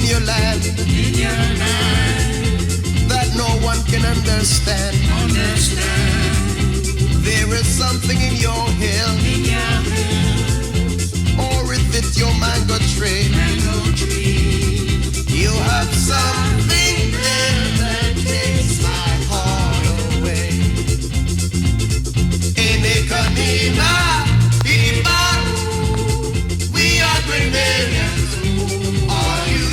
your land, that no one can understand. There is something in your hill, or is it your mango tree? You have something there that takes my heart away. In Ekanina, we are Grenadians. Are you?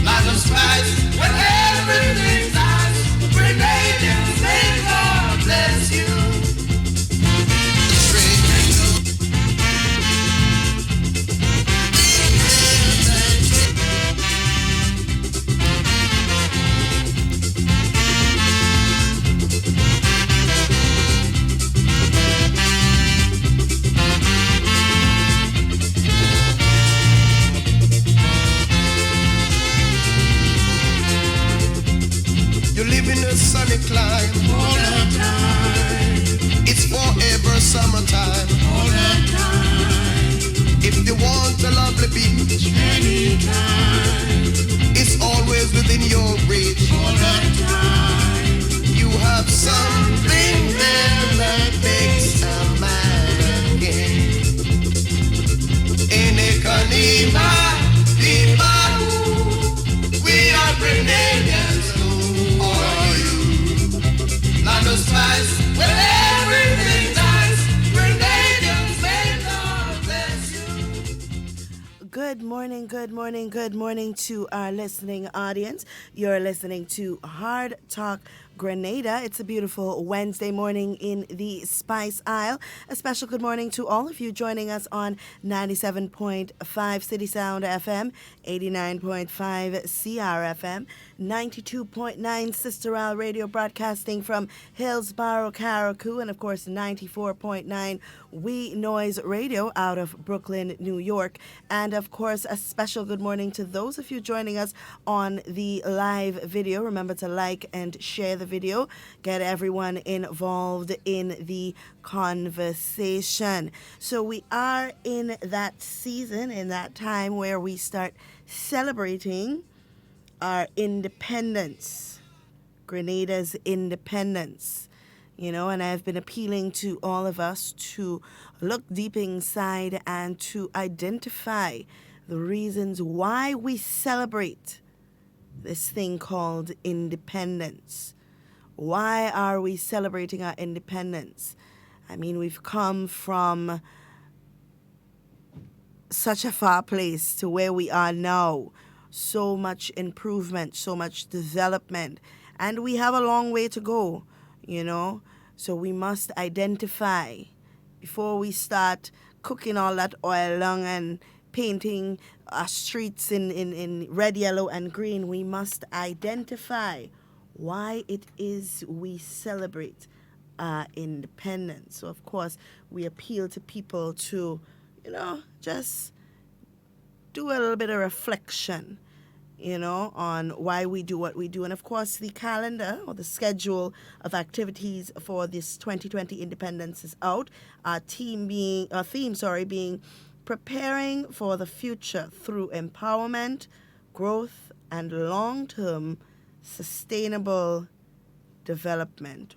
Land of spice, when everything's nice. Grenadians, may God bless you. You live in a sunny clime all the time. It's forever summertime all the time. If you want a lovely beach anytime, it's always within your reach all the time. You have something there that makes a man gay. In Ekanima, people, we are Grenadians. Spice, when everything's nice, Grenadians, may God bless you. Good morning to our listening audience. You're listening to Hard Talk Grenada. It's a beautiful Wednesday morning in the Spice Isle. A special good morning to all of you joining us on 97.5 CitysoundFM, 89.5 CRFM, 92.9 Sister Isle Radio broadcasting from Hillsborough, Carriacou, and of course 94.9 WeiVybz Radio out of Brooklyn, New York. And of course a special good morning to those of you joining us on the live video. Remember to like and share the video. Get everyone involved in the conversation. So we are in that season, in that time where we start celebrating our independence, Grenada's independence, and I've been appealing to all of us to look deep inside and to identify the reasons why we celebrate this thing called independence. Why are we celebrating our independence? I mean, we've come from such a far place to where we are now. So much improvement, so much development, and we have a long way to go, So we must identify before we start cooking all that oil long and painting our streets in red, yellow, and green. We must identify why it is we celebrate our independence. So, of course, we appeal to people to, just do a little bit of reflection, on why we do what we do. And, of course, the calendar or the schedule of activities for this 2020 Independence is out. Our theme being preparing for the future through empowerment, growth, and long-term sustainable development.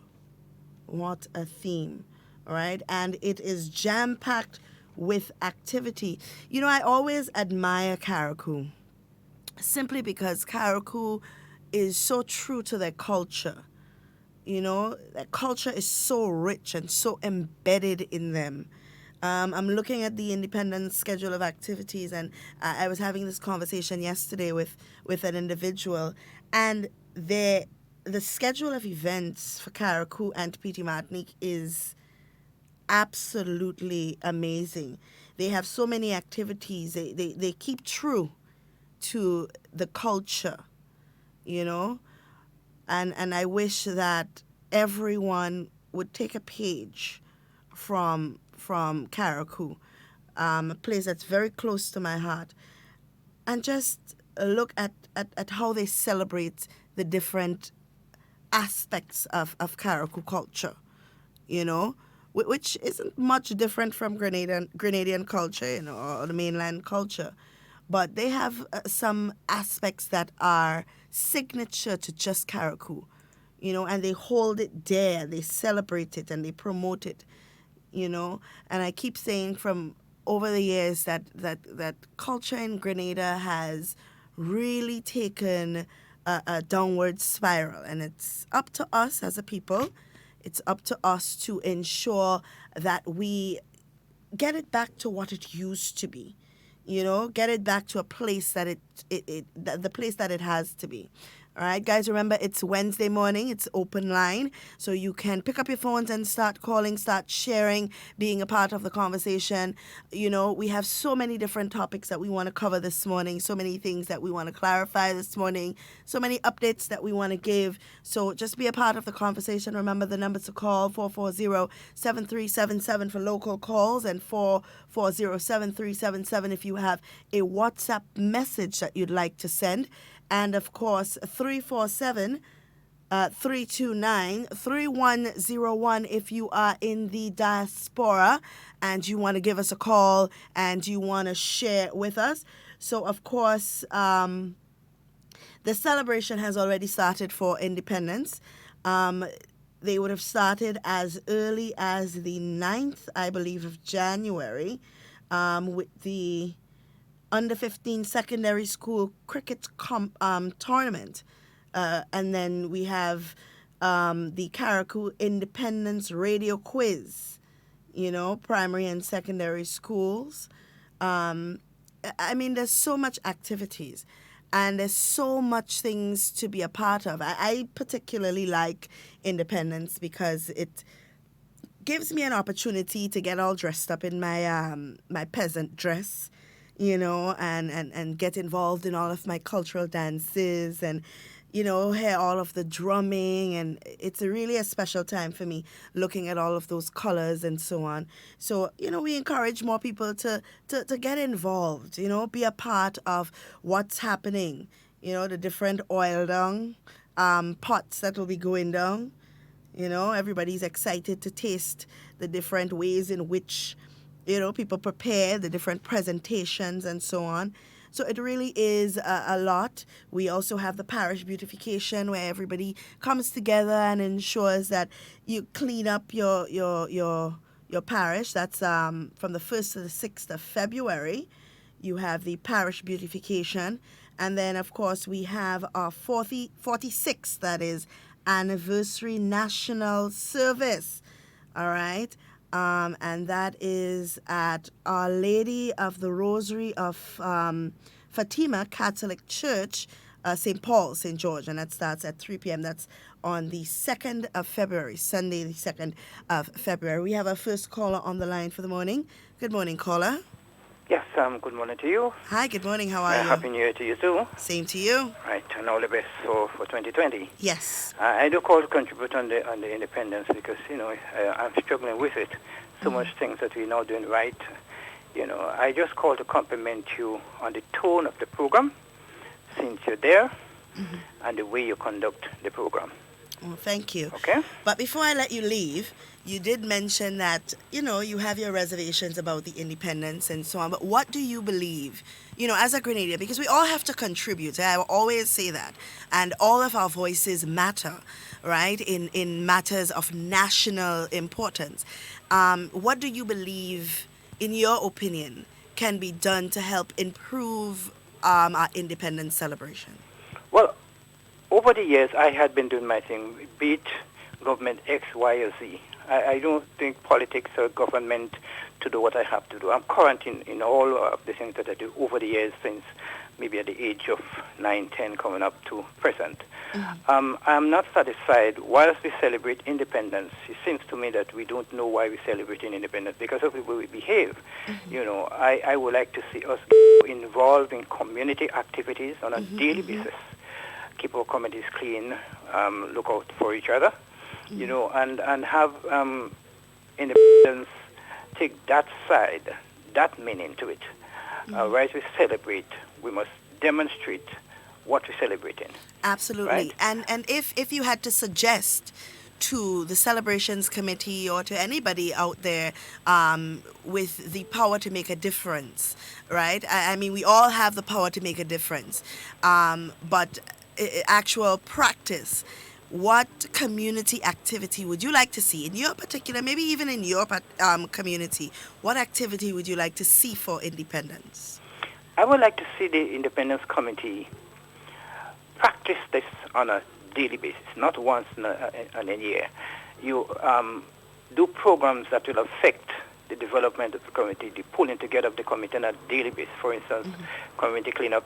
What a theme, all right? And it is jam-packed with activity. I always admire Carriacou simply because Carriacou is so true to their culture. Their culture is so rich and so embedded in them. I'm looking at the independence schedule of activities, and I was having this conversation yesterday with an individual, and the schedule of events for Carriacou and Petit Martinique is absolutely amazing. They have so many activities. They keep true to the culture, and I wish that everyone would take a page from Carriacou, a place that's very close to my heart, and just look at how they celebrate the different aspects of Carriacou culture, which isn't much different from Grenadian culture, or the mainland culture. but they have some aspects that are signature to just Carriacou, and they hold it there, they celebrate it, and they promote it, And I keep saying from over the years that culture in Grenada has really taken a downward spiral, and it's up to us as a people. It's up to us to ensure that we get it back to what it used to be. Get it back to a place that the place that it has to be. All right, guys, remember it's Wednesday morning. It's open line. So you can pick up your phones and start calling, start sharing, being a part of the conversation. We have so many different topics that we want to cover this morning, so many things that we want to clarify this morning, so many updates that we want to give. So just be a part of the conversation. Remember the numbers to call, 440-7377 for local calls and 440-7377 if you have a WhatsApp message that you'd like to send. And, of course, 347-329-3101 if you are in the diaspora and you want to give us a call and you want to share with us. So, of course, the celebration has already started for independence. They would have started as early as the 9th, I believe, of January with the under 15 secondary school cricket tournament. And then we have the Carriacou Independence Radio Quiz, primary and secondary schools. There's so much activities and there's so much things to be a part of. I particularly like Independence because it gives me an opportunity to get all dressed up in my my peasant dress, and get involved in all of my cultural dances and, hear all of the drumming. And it's really a special time for me looking at all of those colors and so on. So, we encourage more people to get involved, be a part of what's happening, the different oil down pots that will be going down. Everybody's excited to taste the different ways in which people prepare the different presentations and so on. So it really is a lot. We also have the parish beautification where everybody comes together and ensures that you clean up your parish. That's from the 1st to the 6th of February. You have the parish beautification. And then, of course, we have our 46th, that is, anniversary national service. All right. And that is at Our Lady of the Rosary of Fatima Catholic Church, St. Paul, St. George, and that starts at 3 p.m. That's on the 2nd of February, Sunday the 2nd of February. We have our first caller on the line for the morning. Good morning, caller. Yes, good morning to you. Hi, good morning. How are you? Happy New Year to you too. Same to you. Right, and all the best for 2020. Yes. I do call to contribute on the independence because, I'm struggling with it. So much things that we're now doing right. I just call to compliment you on the tone of the program since you're there and the way you conduct the program. Well, thank you. Okay. But before I let you leave, you did mention that, you have your reservations about the independence and so on. But what do you believe, as a Grenadian? Because we all have to contribute. I will always say that. And all of our voices matter, right, in matters of national importance. What do you believe, in your opinion, can be done to help improve our independence celebration? Well, over the years, I had been doing my thing, be it government X, Y, or Z. I don't think politics or government to do what I have to do. I'm current in all of the things that I do over the years since maybe at the age of 9, 10, coming up to present. I'm not satisfied. Whilst we celebrate independence, it seems to me that we don't know why we're celebrating independence because of the way we behave. I would like to see us involved in community activities on a daily basis. Keep our communities clean, look out for each other, and have independence take that side, that meaning to it. Whereas we celebrate, we must demonstrate what we're celebrating. Absolutely. Right? And if you had to suggest to the celebrations committee or to anybody out there with the power to make a difference, right? I mean, we all have the power to make a difference, but actual practice. What community activity would you like to see in your particular, maybe even in your community? What activity would you like to see for independence? I would like to see the Independence Committee practice this on a daily basis, not once in a year. You do programs that will affect the development of the committee, the pulling together of the committee on a daily basis. For instance, community cleanup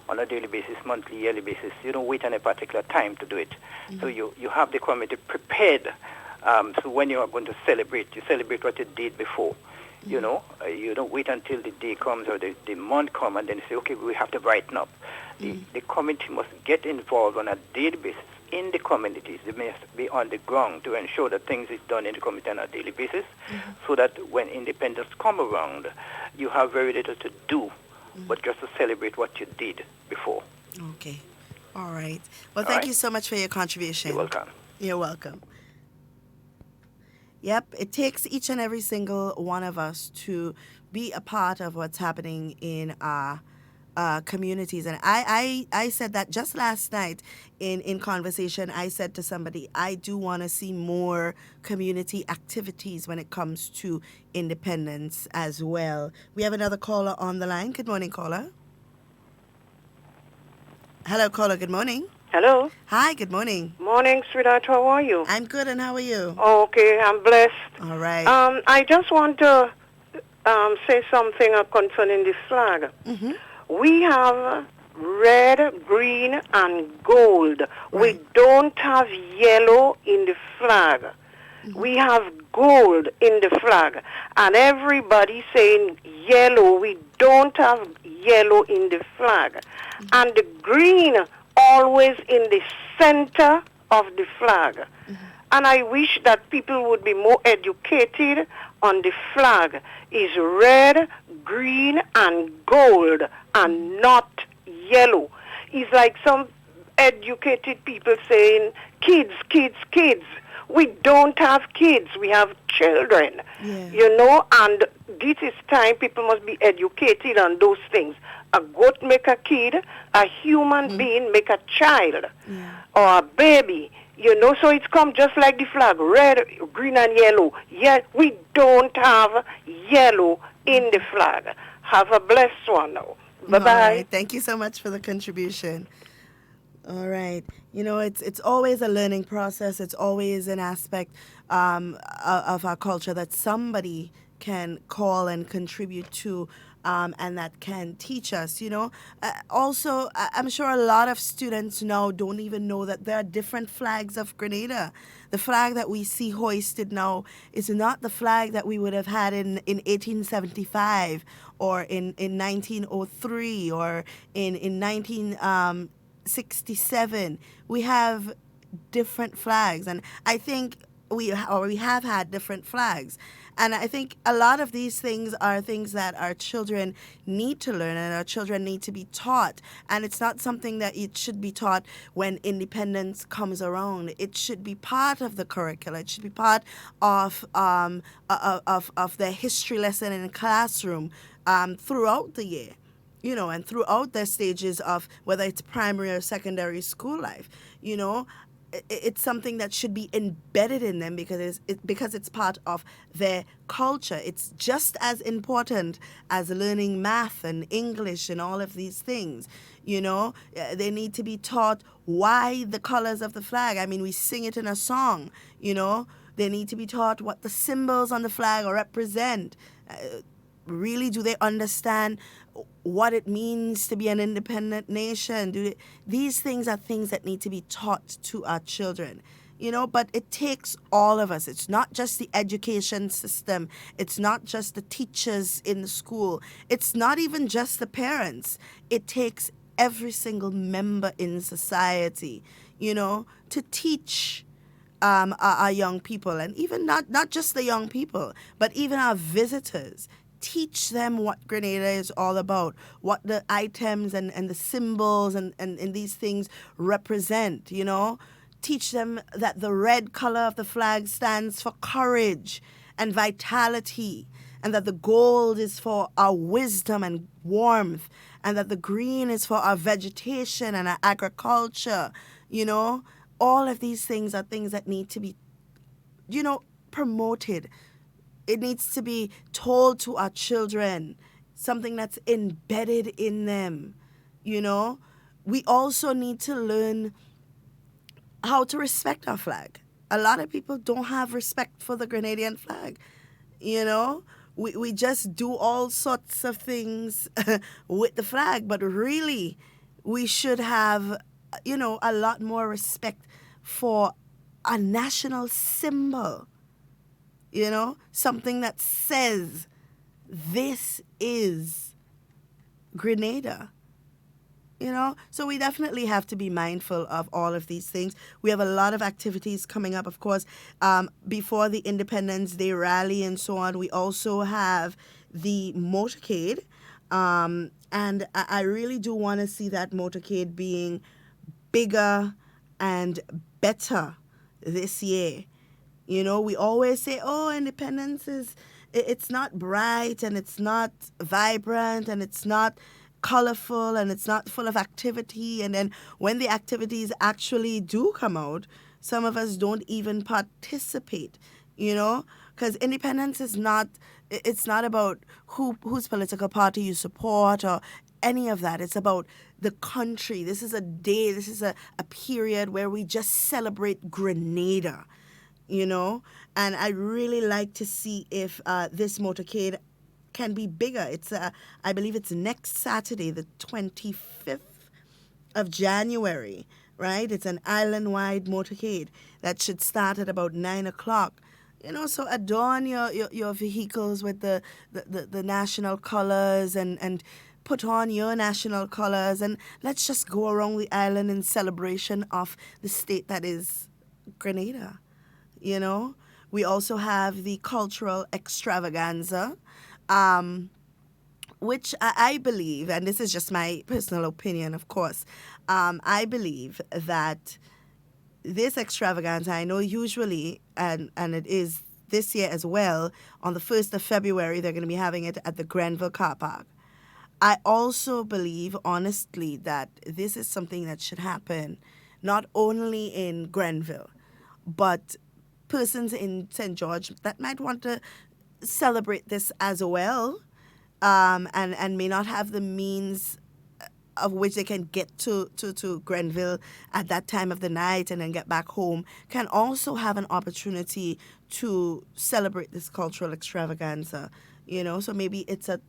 on a daily basis, monthly, yearly basis. You don't wait on a particular time to do it. So you have the committee prepared. So when you are going to celebrate, you celebrate what you did before. You know, you don't wait until the day comes or the month comes and then you say, okay, we have to brighten up. The committee must get involved on a daily basis in the communities. They must be on the ground to ensure that things is done in the community on a daily basis so that when independence come around, you have very little to do but just to celebrate what you did before. Okay. All right. Well, thank you so much for your contribution. You're welcome. You're welcome. Yep, it takes each and every single one of us to be a part of what's happening in our communities. And I said that just last night in conversation. I said to somebody, I do want to see more community activities when it comes to independence as well. We have another caller on the line. Good morning, caller. Hello, caller. Good morning. Hello. Hi, good morning. Morning, sweetheart. How are you? I'm good, and how are you? Okay, I'm blessed. All right. I just want to say something concerning the flag. We have red, green, and gold. Right. We don't have yellow in the flag. We have gold in the flag. And everybody saying yellow. We don't have yellow in the flag. And the green always in the center of the flag. And I wish that people would be more educated on the flag. Is red, green, and gold, and not yellow. It's like some educated people saying, kids, kids, kids. We don't have kids. We have children. Yeah. You know, and this is time people must be educated on those things. A goat make a kid, a human being make a child, or a baby. You know, so it's come just like the flag, red, green, and yellow. Yet we don't have yellow in the flag. Have a blessed one now. Bye-bye. All right. Thank you so much for the contribution. All right. You know, it's always a learning process. It's always an aspect of our culture that somebody can call and contribute to, and that can teach us, you know. Also, I'm sure a lot of students now don't even know that there are different flags of Grenada. The flag that we see hoisted now is not the flag that we would have had in 1875 or in 1903 or in 1967. We have different flags, and I think we have had different flags. And I think a lot of these things are things that our children need to learn and our children need to be taught. And it's not something that it should be taught when independence comes around. It should be part of the curricula. It should be part of the history lesson in the classroom throughout the year. You know, and throughout the stages of whether it's primary or secondary school life, you know, it's something that should be embedded in them because it's part of their culture. It's just as important as learning math and English and all of these things. You know, they need to be taught why the colors of the flag. I mean, we sing it in a song, you know. They need to be taught what the symbols on the flag represent. Really, do they understand what it means to be an independent nation? These things are things that need to be taught to our children, you know, but it takes all of us. It's not just the education system. It's not just the teachers in the school. It's not even just the parents. It takes every single member in society, you know, to teach our young people, and even not just the young people, but even our visitors. Teach them what Grenada is all about, what the items and the symbols and these things represent, you know. teach them that the red color of the flag stands for courage and vitality, and that the gold is for our wisdom and warmth, and that the green is for our vegetation and our agriculture. You know, all of these things are things that need to be, promoted. It needs to be told to our children, something that's embedded in them. We also need to learn how to respect our flag. A lot of people don't have respect for the Grenadian flag. We just do all sorts of things with the flag, but really we should have, a lot more respect for a national symbol, something that says this is Grenada. So we definitely have to be mindful of all of these things. We have a lot of activities coming up, of course, before the Independence Day rally and so on. We also have the motorcade, and I really do want to see that motorcade being bigger and better this year. We always say, independence it's not bright and it's not vibrant and it's not colorful and it's not full of activity, and then when the activities actually do come out, some of us don't even participate, because independence is not about whose political party you support or any of that. It's about the country. This is a day, this is a period where we just celebrate Grenada, and I really like to see if this motorcade can be bigger. I believe it's next Saturday, the 25th of January, right? It's an island-wide motorcade that should start at about 9 o'clock. So adorn your vehicles with the national colors and put on your national colors, and let's just go around the island in celebration of the state that is Grenada. We also have the cultural extravaganza, which I believe, and this is just my personal opinion, of course, I believe that this extravaganza, I know usually, and it is this year as well, on the 1st of February, they're going to be having it at the Grenville car park. I also believe, honestly, that this is something that should happen not only in Grenville, but persons in St. George that might want to celebrate this as well, and may not have the means of which they can get to Grenville at that time of the night and then get back home, can also have an opportunity to celebrate this cultural extravaganza. So maybe it's a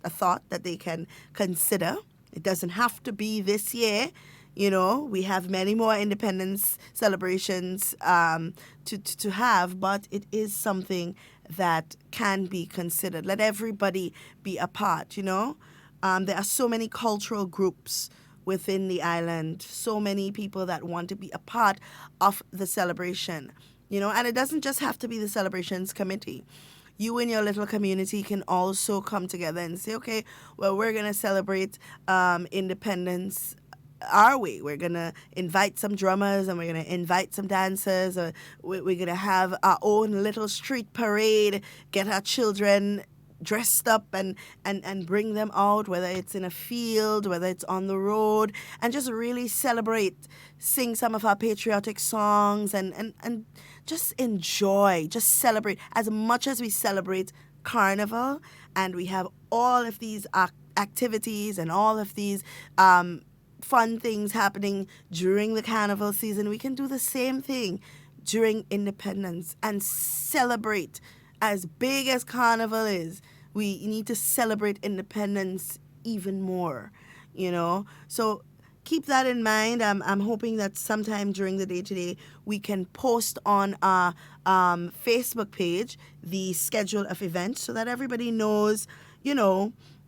thought that they can consider. It doesn't have to be this year. We have many more independence celebrations to have, but it is something that can be considered. Let everybody be a part, There are so many cultural groups within the island, so many people that want to be a part of the celebration, and it doesn't just have to be the celebrations committee. You and your little community can also come together and say, okay, well, we're going to celebrate independence our way. We're going to invite some drummers and we're going to invite some dancers. Or we're going to have our own little street parade, get our children dressed up and bring them out, whether it's in a field, whether it's on the road, and just really celebrate, sing some of our patriotic songs and just enjoy, just celebrate as much as we celebrate Carnival. And we have all of these activities and all of these fun things happening during the Carnival season. We can do the same thing during Independence and celebrate. As big as Carnival is, we need to celebrate independence even more, So keep that in mind. I'm hoping that sometime during the day today, we can post on our Facebook page the schedule of events so that everybody knows,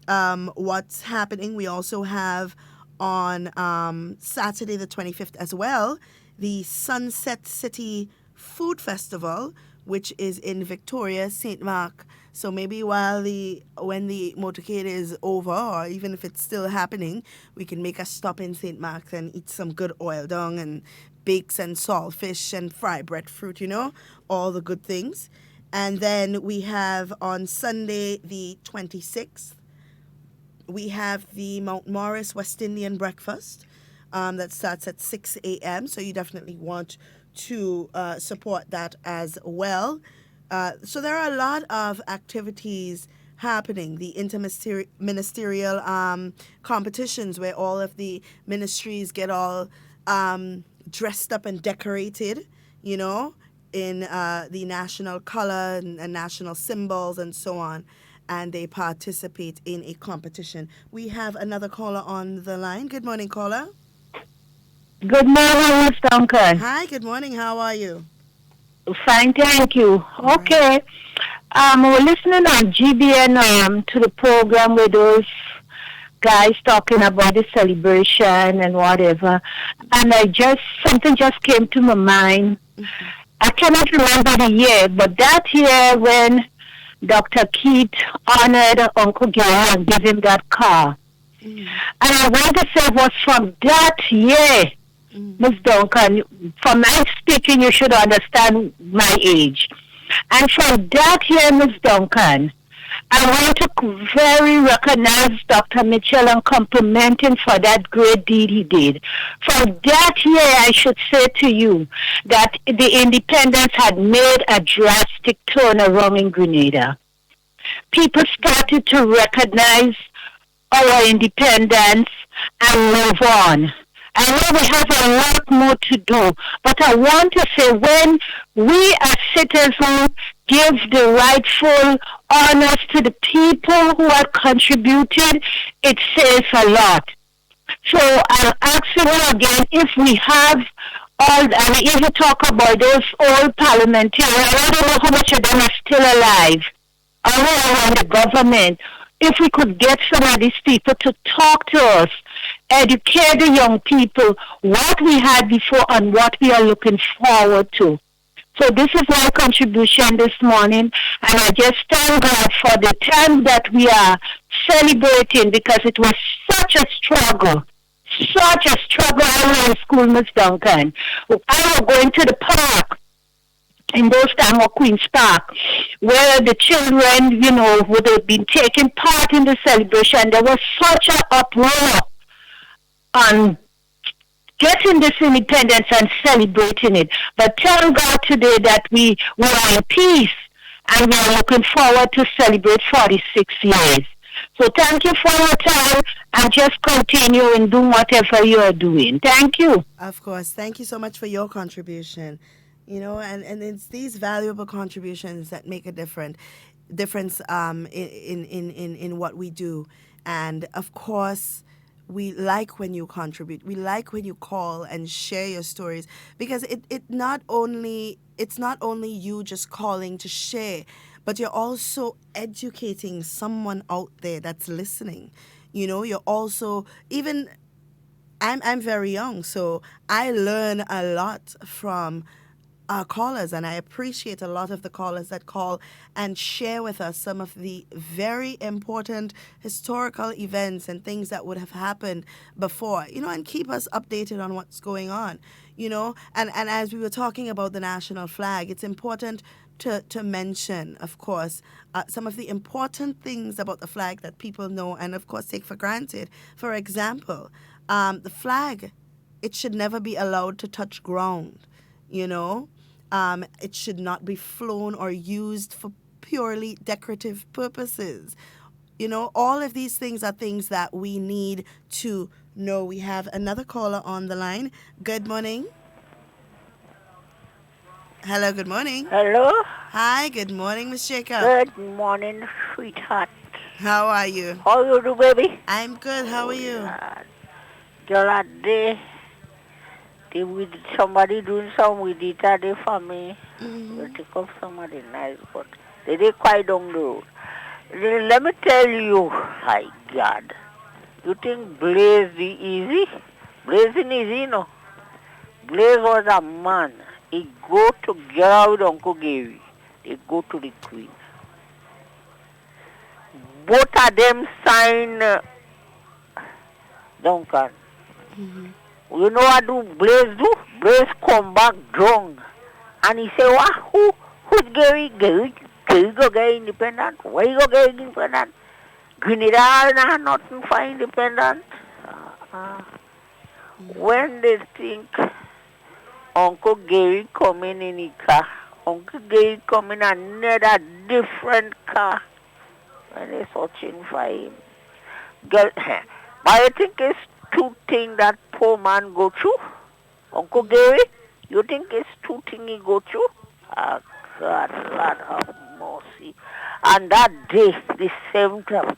what's happening. We also have on Saturday the 25th as well, the Sunset City Food Festival, which is in Victoria, St. Mark. So maybe when the motorcade is over, or even if it's still happening, we can make a stop in St. Mark's and eat some good oil dung and bakes and salt, fish and fry, breadfruit, all the good things. And then we have on Sunday the 26th, we have the Mount Morris West Indian breakfast that starts at 6 a.m. So you definitely want to support that as well. So there are a lot of activities happening. The interministerial competitions where all of the ministries get all dressed up and decorated, in the national color and national symbols and so on. And they participate in a competition. We have another caller on the line. Good morning, caller. Good morning, Miss Duncan. Hi, good morning. How are you? Fine, thank you. Okay. We're listening on GBN to the program with those guys talking about the celebration and whatever. And something just came to my mind. Mm-hmm. I cannot remember the year, but that year when Dr. Keith honored Uncle Gary and gave him that car. Mm. And I want to say it was from that year, Miss Duncan, from my speaking, you should understand my age. And from that year, Miss Duncan, I want to very recognize Dr. Mitchell and compliment him for that great deed he did. From that year, I should say to you that the independence had made a drastic turnaround in Grenada. People started to recognize our independence and move on. I know we have a lot more to do, but I want to say when we as citizens give the rightful honors to the people who have contributed, it says a lot. So I'll ask you again, if we have if you talk about those old parliamentarians, I don't know how much of them are still alive, around the government, if we could get some of these people to talk to us, educate the young people what we had before and what we are looking forward to. So this is my contribution this morning, and I just thank God for the time that we are celebrating, because it was such a struggle. Such a struggle. I was in school, Miss Duncan. I was going to the park in those times of Queen's Park, where the children, would have been taking part in the celebration. There was such an uproar on getting this independence and celebrating it. But thank God today that we are in peace, and we are looking forward to celebrate 46 years. So thank you for your time, and just continue and do whatever you are doing. Thank you. Of course. Thank you so much for your contribution. And it's these valuable contributions that make a difference in what we do. And of course, we like when you contribute. We like when you call and share your stories, because it's not only you just calling to share, but you're also educating someone out there that's listening. You're also, even I'm very young, so I learn a lot from our callers, and I appreciate a lot of the callers that call and share with us some of the very important historical events and things that would have happened before, and keep us updated on what's going on, and as we were talking about the national flag, it's important to mention, of course, some of the important things about the flag that people know and, of course, take for granted. For example, the flag, it should never be allowed to touch ground. It should not be flown or used for purely decorative purposes. All of these things are things that we need to know. We have another caller on the line. Good morning. Hello, good morning. Hello? Hi, good morning, Miss Jacob. Good morning, sweetheart. How are you? How you do, baby? I'm good. How are you? The other day, with somebody doing some with it today for me. They take up somebody nice, but they did quite down the road. Let me tell you, my God, you think Blaze is easy? Blazing easy, no? Blaze was a man. He go together with Uncle Gary. They go to the Queen. Both of them sign Duncan. You know what do Blaze do? Blaze come back drunk. And he say, what? Who's Gary? Gary go get independent? Why you go get independent? Grenada nah, nothing for independent. When they think Uncle Gary coming in his car, Uncle Gary coming another different car when they searching for him. Girl, but I think it's two things that poor man go through. Uncle Gary, you think it's two things he go through? Ah, God, Lord have mercy. And that day, the 7th of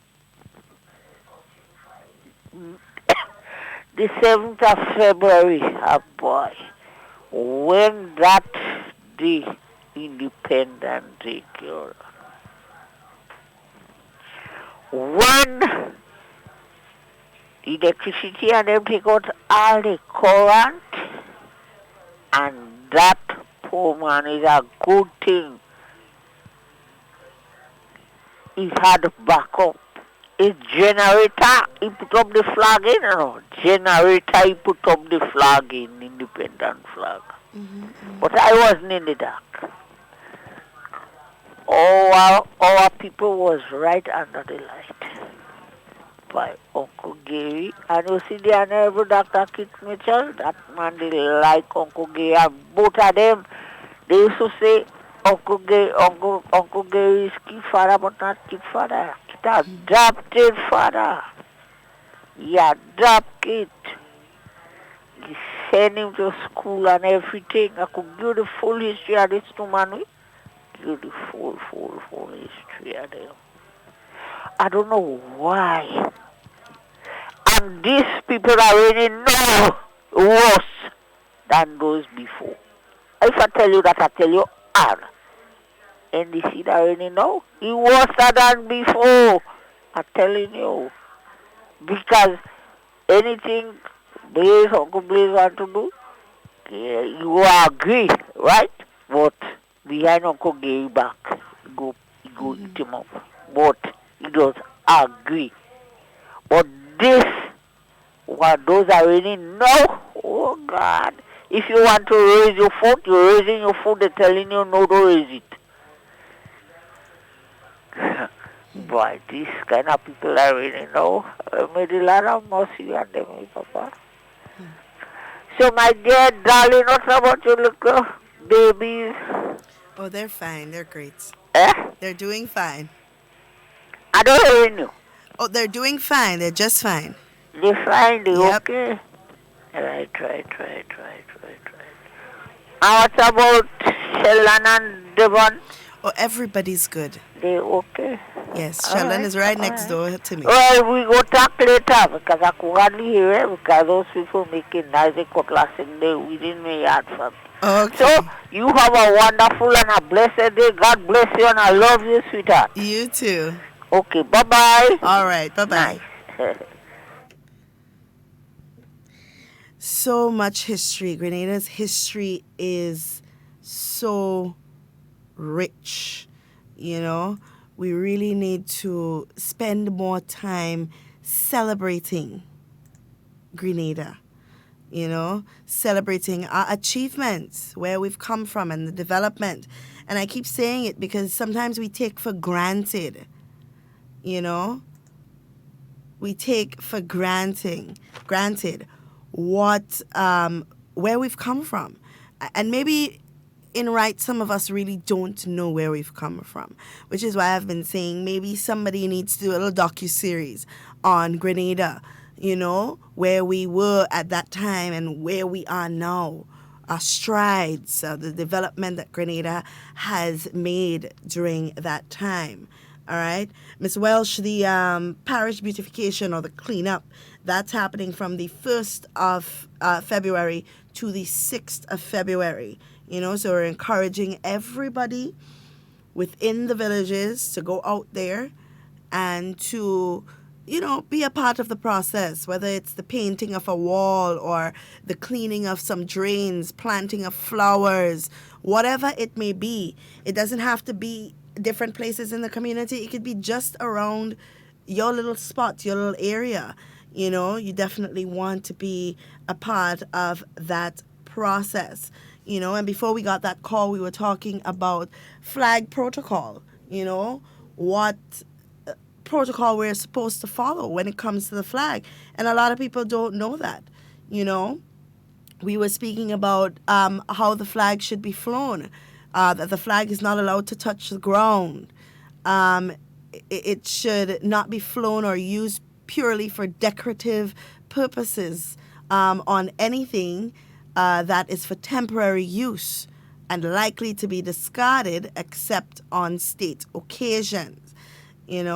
the 7th of February, oh boy, when that day, Independence Day, girl, when electricity and them take out all the current, and that poor man is a good thing. He had backup. His generator, he put up the flag in, no? Generator, he put up the flag in, independent flag. But I wasn't in the dark. Our people was right under the light by Uncle Gary. And you see the Honorable Dr. Kit Mitchell, that man, they like Uncle Gary. And both of them, they used to say, Uncle Gary is kid father, but not kid father. Kid adopted father. He adopted. He sent him to school and everything. I could give the full history of this two man. Give the full history of them. I don't know why. And these people already know worse than those before. If I tell you that, I tell you all. And the seed already know. It worse than before. I'm telling you. Because anything Uncle Blaze want to do, you agree, right? But behind Uncle Gary back, you go eat him up. But he does agree. But this, what those already know, oh God. If you want to raise your foot, you're raising your foot, they're telling you no, don't raise it. Boy, these kind of people I really know. May the Lord have mercy on them, Papa. So, my dear darling, what about your little babies? Oh, they're fine. They're great. Eh? They're doing fine. I don't hear you. Oh, they're doing fine. They're just fine. They're fine, they're Yep. okay. Right. And what about Sheldon and Devon? Oh, everybody's good. They okay? Yes, All Sheldon right, is right all next right. door to me. Well, we go talk later because I could hardly hear it because those people making noise, they cutlass in there within my yard from. Okay. So, you have a wonderful and a blessed day. God bless you and I love you, sweetheart. You too. Okay, bye-bye. All right, bye-bye. Nice. So much history. Grenada's history is so rich, you know. We really need to spend more time celebrating Grenada, you know, celebrating our achievements, where we've come from and the development. And I keep saying it because sometimes we take for granted, you know, we take for granted what, where we've come from. And maybe in right, some of us really don't know where we've come from, which is why I've been saying maybe somebody needs to do a little docuseries on Grenada, you know, where we were at that time and where we are now, our strides, the development that Grenada has made during that time. All right. Ms. Welsh, the parish beautification or the cleanup, that's happening from the 1st of February to the 6th of February. You know, so we're encouraging everybody within the villages to go out there and to, you know, be a part of the process, whether it's the painting of a wall or the cleaning of some drains, planting of flowers, whatever it may be. It doesn't have to be different places in the community. It could be just around your little spot, your little area. You definitely want to be a part of that process. And before we got that call, we were talking about flag protocol, what protocol we're supposed to follow when it comes to the flag. And a lot of people don't know that, We were speaking about how the flag should be flown, that the flag is not allowed to touch the ground. It should not be flown or used purely for decorative purposes on anything that is for temporary use and likely to be discarded except on state occasions, in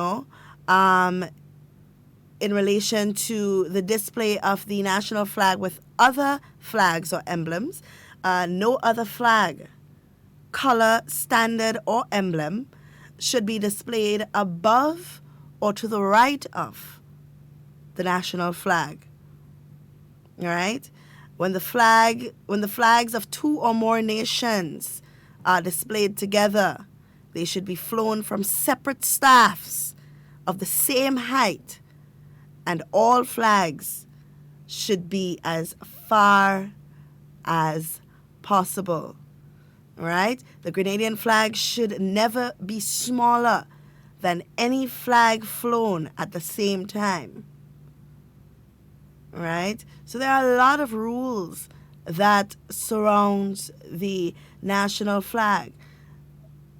relation to the display of the national flag with other flags or emblems, no other flag, color, standard, or emblem should be displayed above or to the right of the national flag. All right? When the flags of two or more nations are displayed together, they should be flown from separate staffs of the same height, and all flags should be as far as possible. All right? The Grenadian flag should never be smaller than any flag flown at the same time. Right? So there are a lot of rules that surrounds the national flag.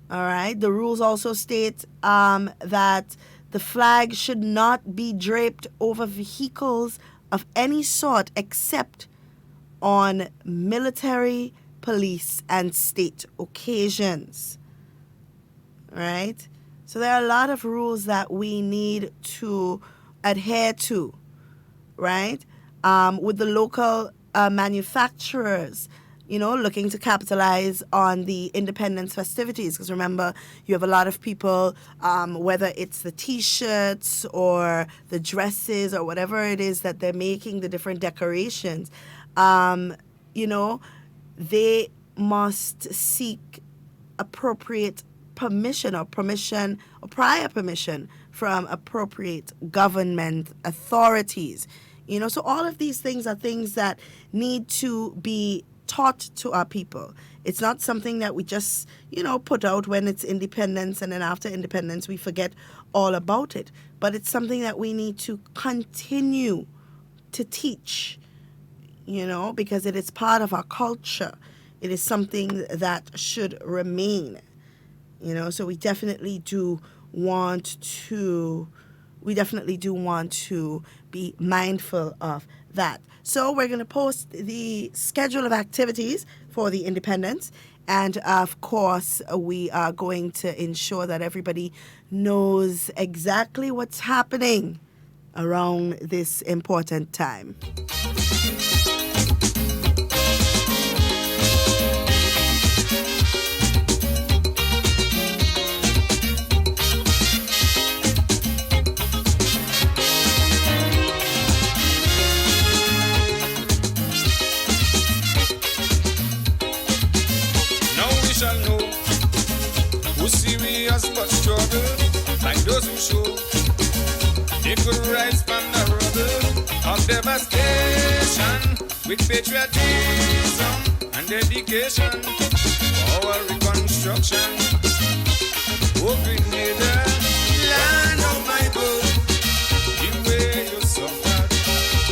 All right? The rules also state that the flag should not be draped over vehicles of any sort except on military, police, and state occasions. Right? So there are a lot of rules that we need to adhere to, right? With the local manufacturers, looking to capitalize on the independence festivities. Because remember, you have a lot of people, whether it's the T-shirts or the dresses or whatever it is that they're making, the different decorations, they must seek appropriate permission or prior permission from appropriate government authorities. So all of these things are things that need to be taught to our people. It's not something that we just, put out when it's independence, and then after independence we forget all about it. But it's something that we need to continue to teach, because it is part of our culture. It is something that should remain, so we definitely do want to be mindful of that. So we're going to post the schedule of activities for the independence, and of course we are going to ensure that everybody knows exactly what's happening around this important time. But struggle, like those who show they could rise from the rubble of devastation with patriotism and dedication for our reconstruction. Oh, Grenada, land of my birth, the way you suffered,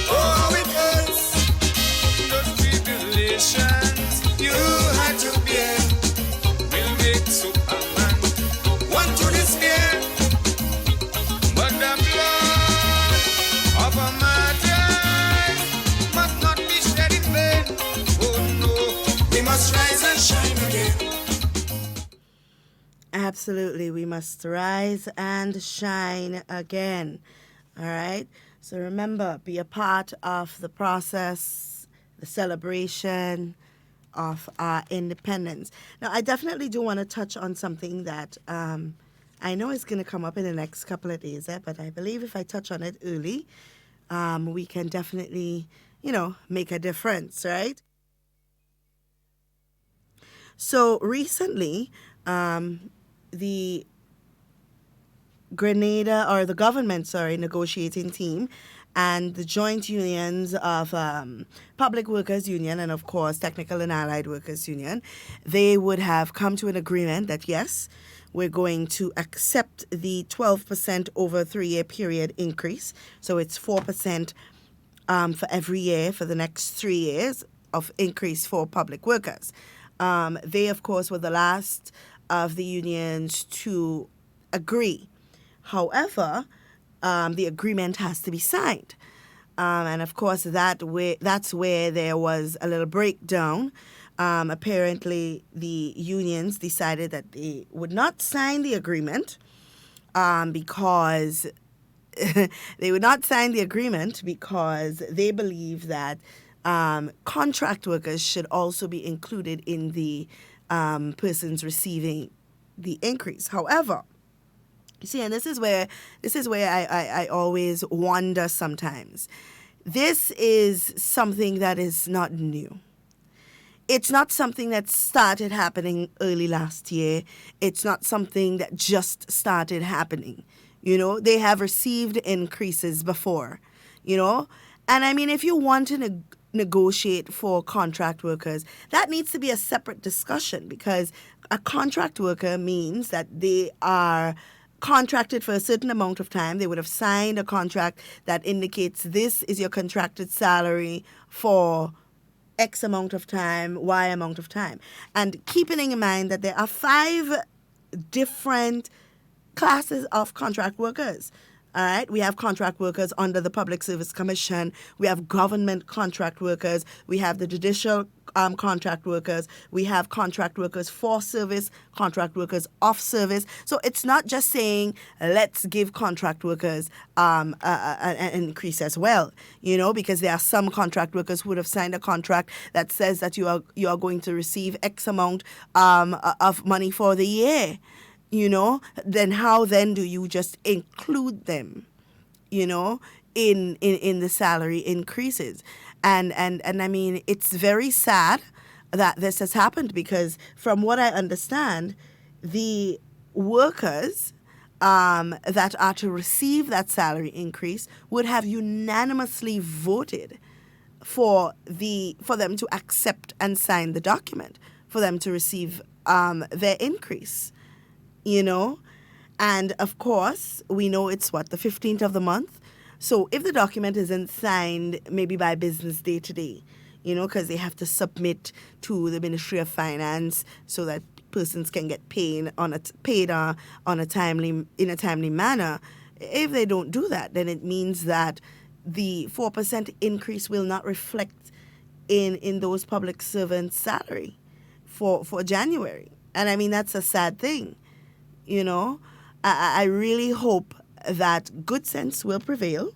oh, how it hurts, those tribulations you had to bear will make Superman want to despair, but the blood of a martyr must not be shed in vain. Oh no, we must rise and shine again. Absolutely, we must rise and shine again. All right? So remember, be a part of the process, the celebration of our independence. Now, I definitely do want to touch on something that I know is going to come up in the next couple of days, but I believe if I touch on it early, we can definitely, make a difference, right? So recently, the government negotiating team and the joint unions of Public Workers Union and, of course, Technical and Allied Workers Union, they would have come to an agreement that, yes, we're going to accept the 12% over a 3-year period increase. So it's 4% for every year for the next 3 years of increase for public workers. They, of course, were the last of the unions to agree. However, the agreement has to be signed. And, of course, that's where there was a little breakdown. Apparently, the unions decided that they would not sign the agreement because they believe that contract workers should also be included in the persons receiving the increase. However, you see, and this is where I always wonder sometimes. This is something that is not new. It's not something that started happening early last year. It's not something that just started happening. They have received increases before, And I mean, if you want to negotiate for contract workers, that needs to be a separate discussion, because a contract worker means that they are contracted for a certain amount of time. They would have signed a contract that indicates this is your contracted salary for X amount of time, Y amount of time. And keeping in mind that there are 5 different classes of contract workers. All right, we have contract workers under the Public Service Commission. We have government contract workers. We have the judicial contract workers. We have contract workers for service, contract workers off service. So it's not just saying let's give contract workers an increase as well, because there are some contract workers who would have signed a contract that says that you are going to receive X amount of money for the year. Then how then do you just include them, in the salary increases? And I mean, it's very sad that this has happened, because from what I understand, the workers that are to receive that salary increase would have unanimously voted for them to accept and sign the document, for them to receive their increase. And of course, we know it's the 15th of the month. So if the document isn't signed maybe by business day today, because they have to submit to the Ministry of Finance so that persons can get paid in a timely manner. If they don't do that, then it means that the 4% increase will not reflect in those public servants' salary for January. And I mean, that's a sad thing. I really hope that good sense will prevail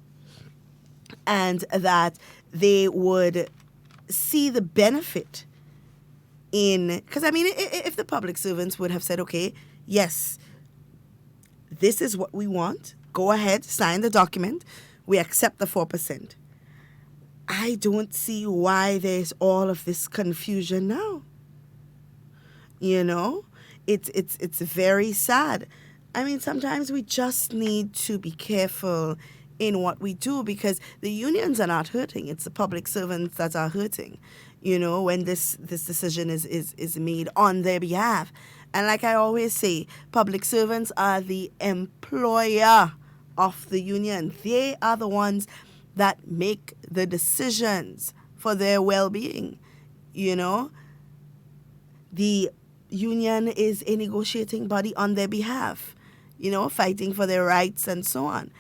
and that they would see the benefit because I mean, if the public servants would have said, okay, yes, this is what we want, go ahead, sign the document, we accept the 4%. I don't see why there's all of this confusion now. It's very sad. I mean, sometimes we just need to be careful in what we do, because the unions are not hurting. It's the public servants that are hurting, when this decision is made on their behalf. And like I always say, public servants are the employer of the union. They are the ones that make the decisions for their well-being, The union is a negotiating body on their behalf, fighting for their rights and so on.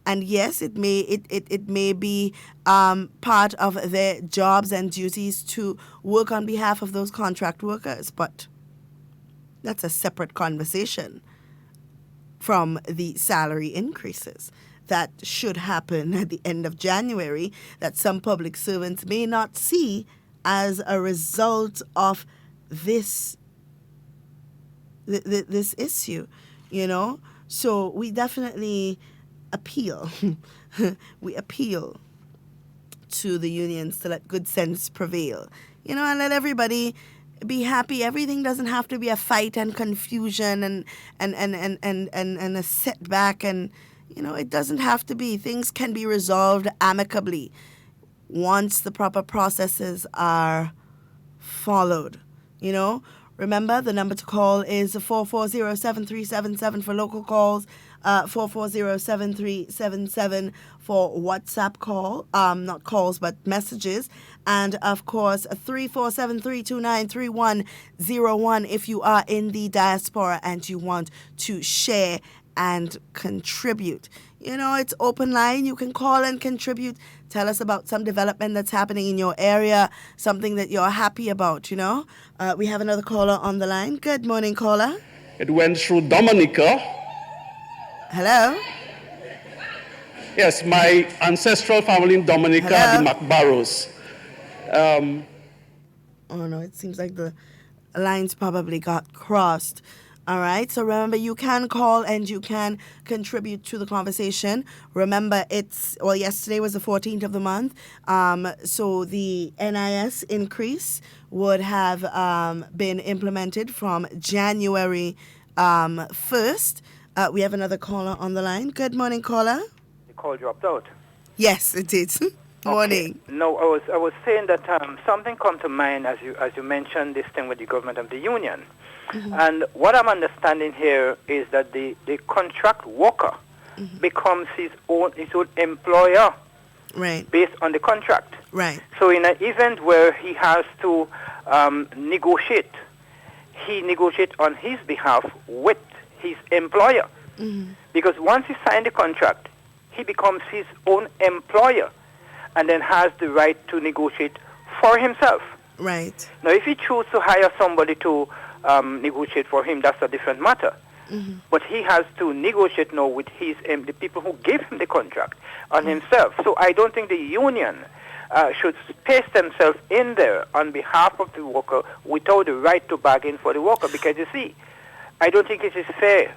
And yes, it may be part of their jobs and duties to work on behalf of those contract workers, but that's a separate conversation from the salary increases that should happen at the end of January, that some public servants may not see as a result of this issue, So we definitely appeal. We appeal to the unions to let good sense prevail, and let everybody be happy. Everything doesn't have to be a fight and confusion and a setback, and it doesn't have to be. Things can be resolved amicably once the proper processes are followed. Remember, the number to call is 440-7377 for local calls, 440-7377 for WhatsApp call, not calls, but messages. And, of course, 347-329-3101 if you are in the diaspora and you want to share and contribute. It's open line. You can call and contribute. Tell us about some development that's happening in your area, something that you're happy about, We have another caller on the line. Good morning, caller. It went through Dominica. Hello? Yes, my ancestral family in Dominica, Hello? the McBarrows. Oh, no, it seems like the lines probably got crossed. All right, so remember, you can call and you can contribute to the conversation. Remember, yesterday was the 14th of the month, so the NIS increase would have been implemented from January 1st. We have another caller on the line. Good morning, caller. The call dropped out. Yes, it did. Morning. Okay. No, I was saying that something come to mind as you mentioned this thing with the government of the union. Mm-hmm. And what I'm understanding here is that the contract worker becomes his own employer, right, based on the contract. Right. So in an event where he has to negotiate, he negotiates on his behalf with his employer. Mm-hmm. Because once he signed the contract, he becomes his own employer and then has the right to negotiate for himself. Right. Now, if he chooses to hire somebody to negotiate for him, that's a different matter. Mm-hmm. But he has to negotiate now with the people who gave him the contract on himself. So I don't think the union should space themselves in there on behalf of the worker without the right to bargain for the worker. Because you see, I don't think it is fair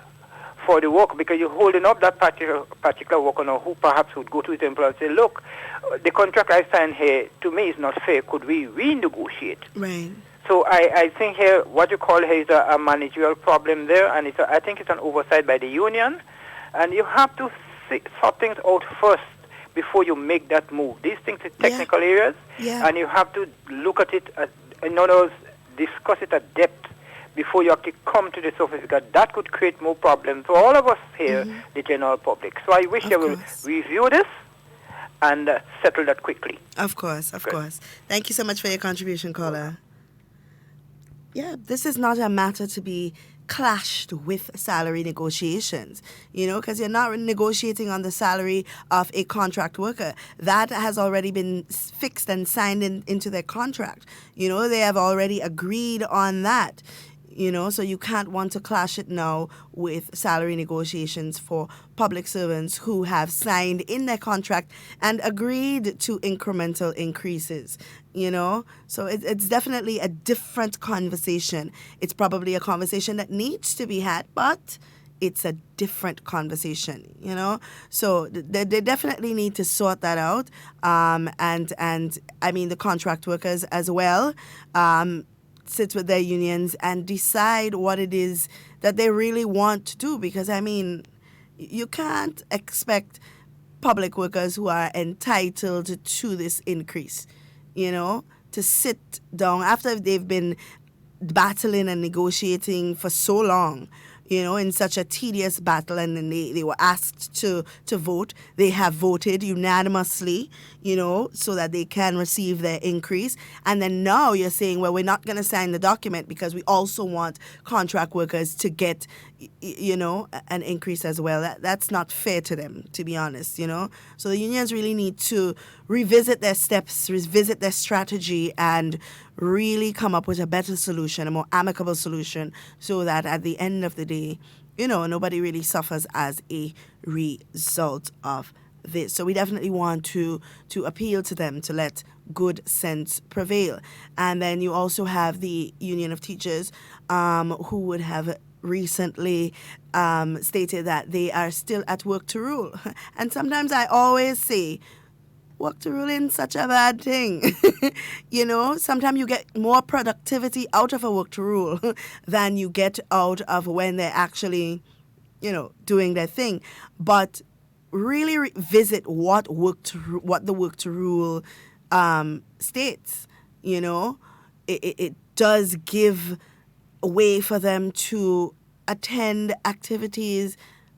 for the worker, because you're holding up that particular worker now who perhaps would go to his employer and say, look, the contract I signed here, to me, is not fair. Could we renegotiate? Right. So I think here, what you call here is a managerial problem there, and I think it's an oversight by the union. And you have to sort things out first before you make that move. These things are technical areas, and you have to look at it, in other words, discuss it at depth before you actually come to the surface, because that could create more problems for all of us here, the general public. So I wish you will review this and settle that quickly. Of course. Thank you so much for your contribution, caller. Yeah, this is not a matter to be clashed with salary negotiations, because you're not negotiating on the salary of a contract worker. That has already been fixed and signed into their contract. They have already agreed on that. So you can't want to clash it now with salary negotiations for public servants who have signed in their contract and agreed to incremental increases, So it's definitely a different conversation. It's probably a conversation that needs to be had, but it's a different conversation, So they definitely need to sort that out. And I mean, the contract workers as well, sit with their unions and decide what it is that they really want to do. Because, I mean, you can't expect public workers who are entitled to this increase, to sit down after they've been battling and negotiating for so long, in such a tedious battle, and then they were asked to vote. They have voted unanimously, so that they can receive their increase. And then now you're saying, well, we're not going to sign the document because we also want contract workers to get, an increase as well. That's not fair to them, to be honest, So the unions really need to revisit their steps, revisit their strategy, and really come up with a better solution, a more amicable solution, so that at the end of the day, nobody really suffers as a result of this. So we definitely want to appeal to them to let good sense prevail. And then you also have the Union of Teachers, who would have recently stated that they are still at work to rule. And sometimes I always say, work to rule isn't such a bad thing. Sometimes you get more productivity out of a work to rule than you get out of when they're actually, doing their thing. But really revisit what the work to rule states. You know, it does give a way for them to attend activities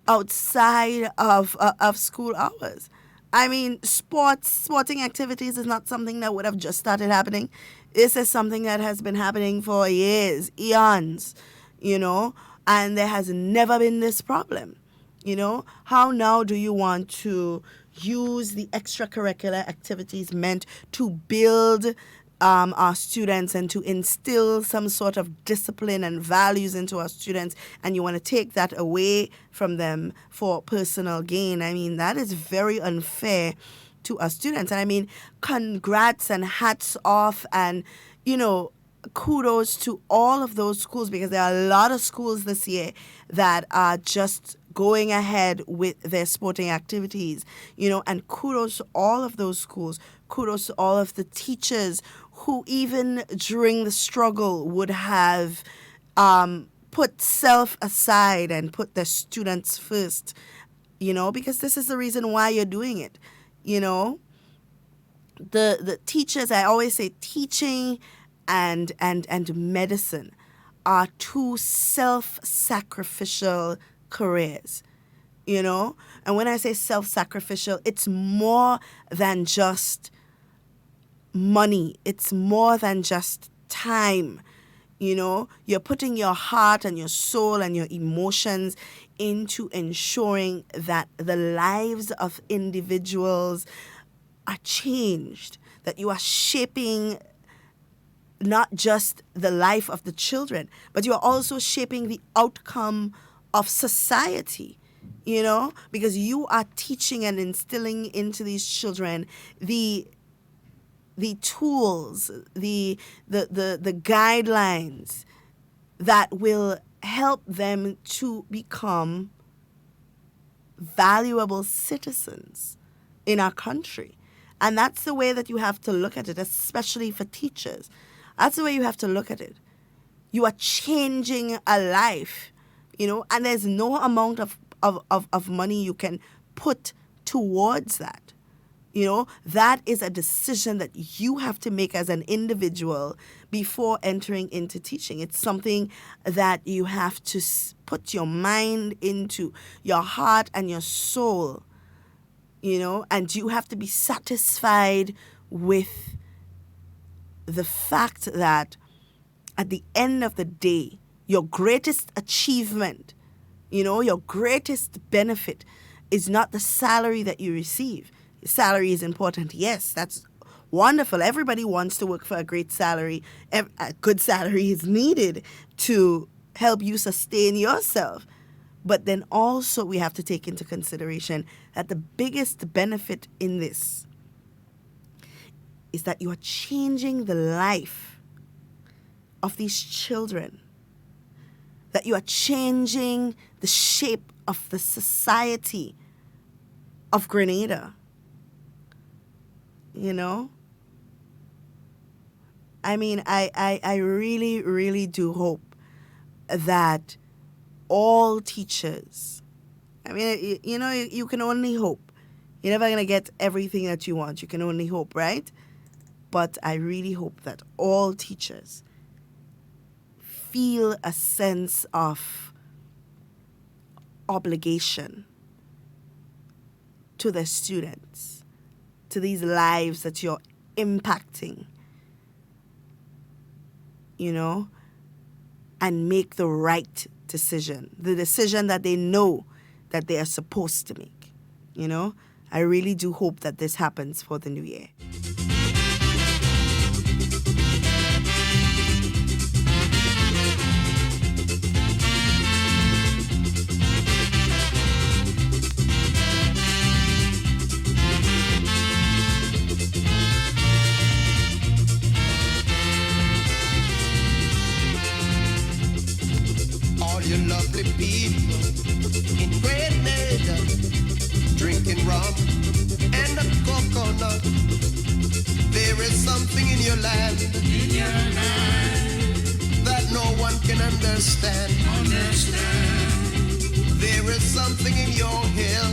outside of school hours. I mean, sporting activities is not something that would have just started happening. This is something that has been happening for years, eons, you know, and there has never been this problem. You know, how now do you want to use the extracurricular activities meant to build our students and to instill some sort of discipline and values into our students, and you want to take that away from them for personal gain? I mean, that is very unfair to our students. And I mean, congrats and hats off and, you know, kudos to all of those schools, because there are a lot of schools this year that are just going ahead with their sporting activities, you know, and kudos to all of those schools. Kudos to all of the teachers who even during the struggle would have put self aside and put their students first, you know, because this is the reason why you're doing it, you know. The teachers, I always say teaching and medicine are two self-sacrificial careers, you know. And when I say self-sacrificial, it's more than just money. It's more than just time, you know. You're putting your heart and your soul and your emotions into ensuring that the lives of individuals are changed, that you are shaping not just the life of the children, but you are also shaping the outcome of society, you know, because you are teaching and instilling into these children the tools, the guidelines that will help them to become valuable citizens in our country. And that's the way that you have to look at it, especially for teachers. That's the way you have to look at it. You are changing a life, you know, and there's no amount of money you can put towards that. You know, that is a decision that you have to make as an individual before entering into teaching. It's something that you have to put your mind into, your heart and your soul, you know, and you have to be satisfied with the fact that at the end of the day, your greatest achievement, you know, your greatest benefit is not the salary that you receive. Salary is important. Yes, that's wonderful. Everybody wants to work for a great salary. A good salary is needed to help you sustain yourself. But then also we have to take into consideration that the biggest benefit in this is that you are changing the life of these children, that you are changing the shape of the society of Grenada. You know? I mean, I really, really do hope that all teachers, I mean, you know, you can only hope. You're never going to get everything that you want. You can only hope, right? But I really hope that all teachers feel a sense of obligation to their students, to these lives that you're impacting, you know, and make the right decision, the decision that they know that they are supposed to make, you know. I really do hope that this happens for the new year. You lovely people in Grenada, drinking rum and a coconut. There is something in your land, that no one can understand. There is something in your hill,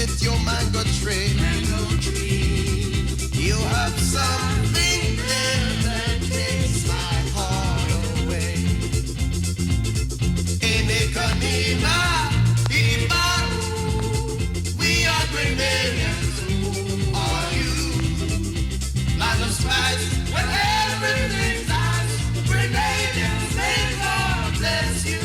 with your mango tree. You have something there that takes my heart away. Enekanina, Iba, we are Grenadians. Who are you? Not a spice when everything's nice. Grenadians, may God bless you.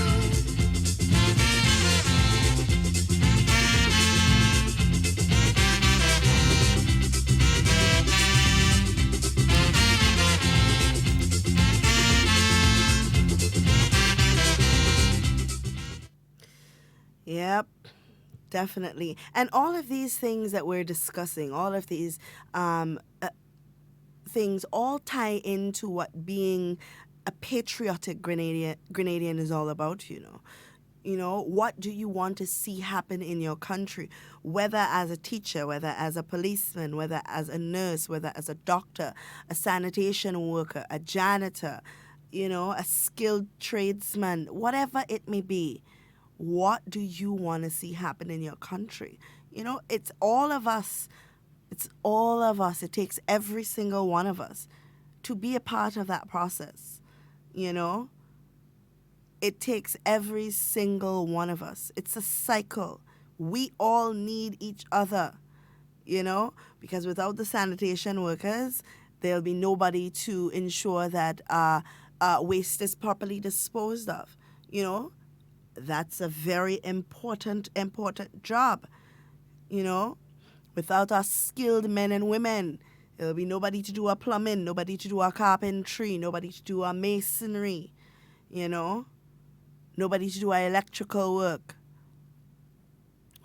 Yep, definitely. And all of these things that we're discussing, all of these things all tie into what being a patriotic Grenadian is all about, you know. You know, what do you want to see happen in your country? Whether as a teacher, whether as a policeman, whether as a nurse, whether as a doctor, a sanitation worker, a janitor, you know, a skilled tradesman, whatever it may be. What do you want to see happen in your country? You know, it's all of us. It's all of us. It takes every single one of us to be a part of that process, you know? It takes every single one of us. It's a cycle. We all need each other, you know? Because without the sanitation workers, there'll be nobody to ensure that waste is properly disposed of, you know? That's a very important job, you know. Without our skilled men and women, there'll be nobody to do our plumbing, nobody to do our carpentry, nobody to do our masonry, you know. Nobody to do our electrical work.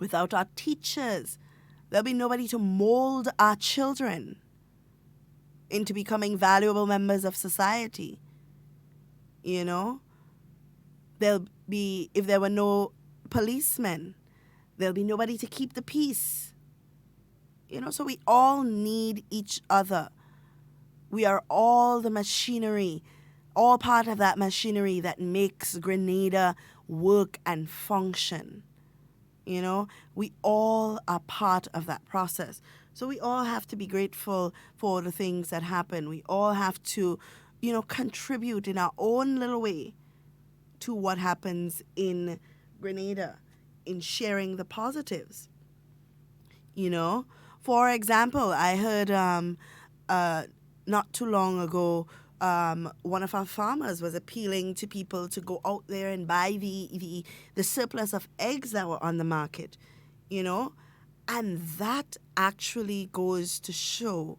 Without our teachers, there'll be nobody to mold our children into becoming valuable members of society, you know. There'll be, if there were no policemen, there'll be nobody to keep the peace. You know, so we all need each other. We are all the machinery, all part of that machinery that makes Grenada work and function. You know, we all are part of that process. So we all have to be grateful for the things that happen. We all have to, you know, contribute in our own little way to what happens in Grenada, in sharing the positives. You know, for example, I heard not too long ago, one of our farmers was appealing to people to go out there and buy the surplus of eggs that were on the market, you know, and that actually goes to show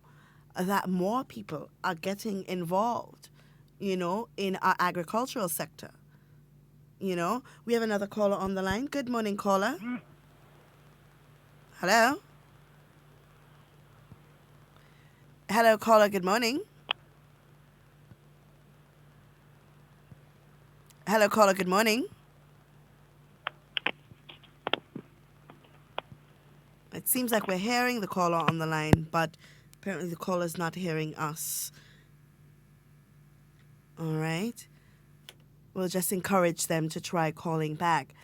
that more people are getting involved, you know, in our agricultural sector. You know, we have another caller on the line. Good morning, caller. Hello? Hello, caller. Good morning. Hello, caller. Good morning. It seems like we're hearing the caller on the line, but apparently the caller's not hearing us. All right. We'll just encourage them to try calling back.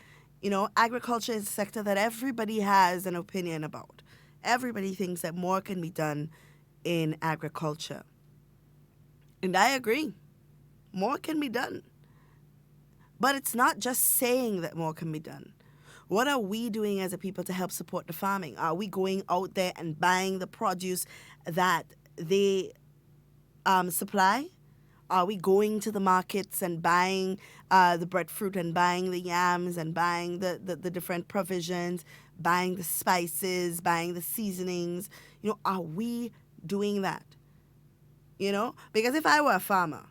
You know, agriculture is a sector that everybody has an opinion about. Everybody thinks that more can be done in agriculture. And I agree. More can be done. But it's not just saying that more can be done. What are we doing as a people to help support the farming? Are we going out there and buying the produce that they supply? Are we going to the markets and buying the breadfruit and buying the yams and buying the different provisions, buying the spices, buying the seasonings? You know, are we doing that? You know, because if I were a farmer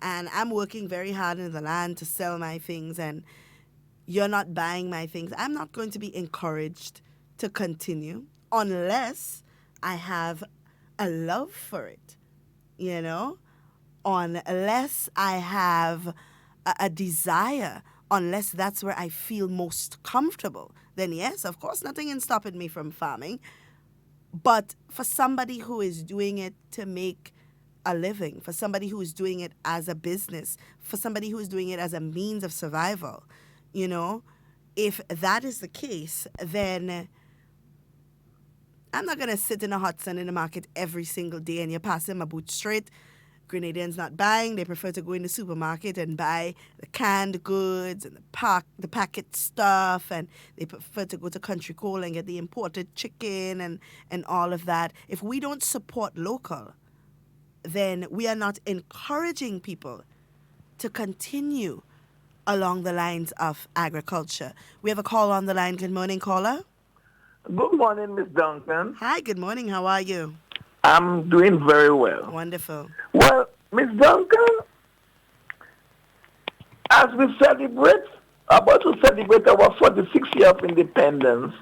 and I'm working very hard in the land to sell my things and you're not buying my things, I'm not going to be encouraged to continue unless I have a love for it, you know? Unless I have a desire, unless that's where I feel most comfortable, then yes, of course, nothing is stopping me from farming. But for somebody who is doing it to make a living, for somebody who is doing it as a business, for somebody who is doing it as a means of survival, you know, if that is the case, then I'm not going to sit in a hot sun in the market every single day and you're passing my boot straight. Grenadians not buying. They prefer to go in the supermarket and buy the canned goods and the packet stuff, and they prefer to go to Carriacou and get the imported chicken and all of that. If we don't support local, then we are not encouraging people to continue along the lines of agriculture. We have a call on the line. Good morning, caller. Good morning, Miss Duncan. Hi, good morning. How are you? I'm doing very well. Wonderful. Well, Miss Duncan, as we about to celebrate our 46th year of independence,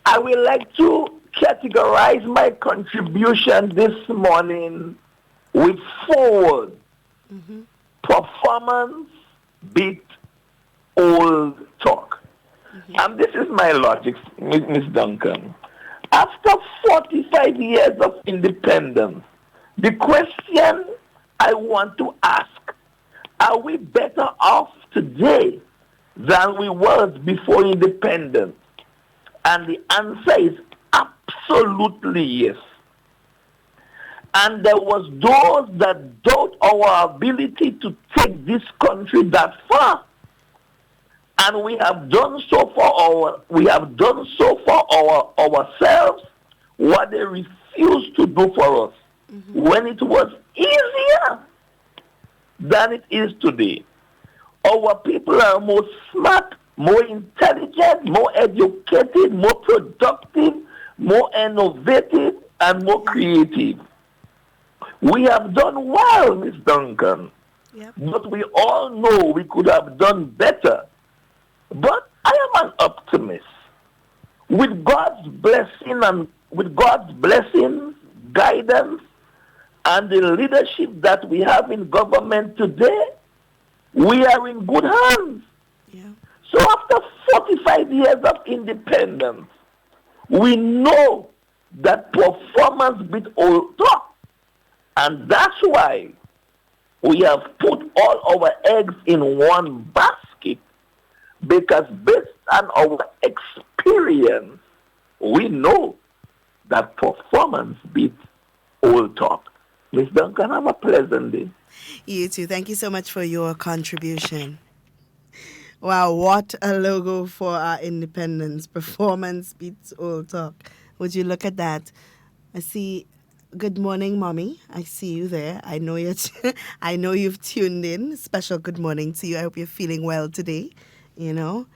I would like to categorize my contribution this morning with 4 words. Mm-hmm. Performance beat old talk. Mm-hmm. And this is my logic, Miss Duncan. After 45 years of independence, the question I want to ask, are we better off today than we was before independence? And the answer is absolutely yes. And there was those that doubt our ability to take this country that far. And we have done so for ourselves what they refused to do for us when it was easier than it is today. Our people are more smart, more intelligent, more educated, more productive, more innovative, and more creative. We have done well, Miss Duncan, but we all know we could have done better. But I am an optimist. With God's blessing guidance, and the leadership that we have in government today, we are in good hands. Yeah. So after 45 years of independence, we know that performance beat all talk. And that's why we have put all our eggs in one basket, because based on our experience, we know that performance beats all talk. Miss Duncan, have a pleasant day. You too. Thank you so much for your contribution. Wow, what a logo for our independence. Performance beats all talk. Would you look at that? I see. Good morning, Mommy. I see you there. I know I know you've tuned in. Special good morning to you. I hope you're feeling well today. You know,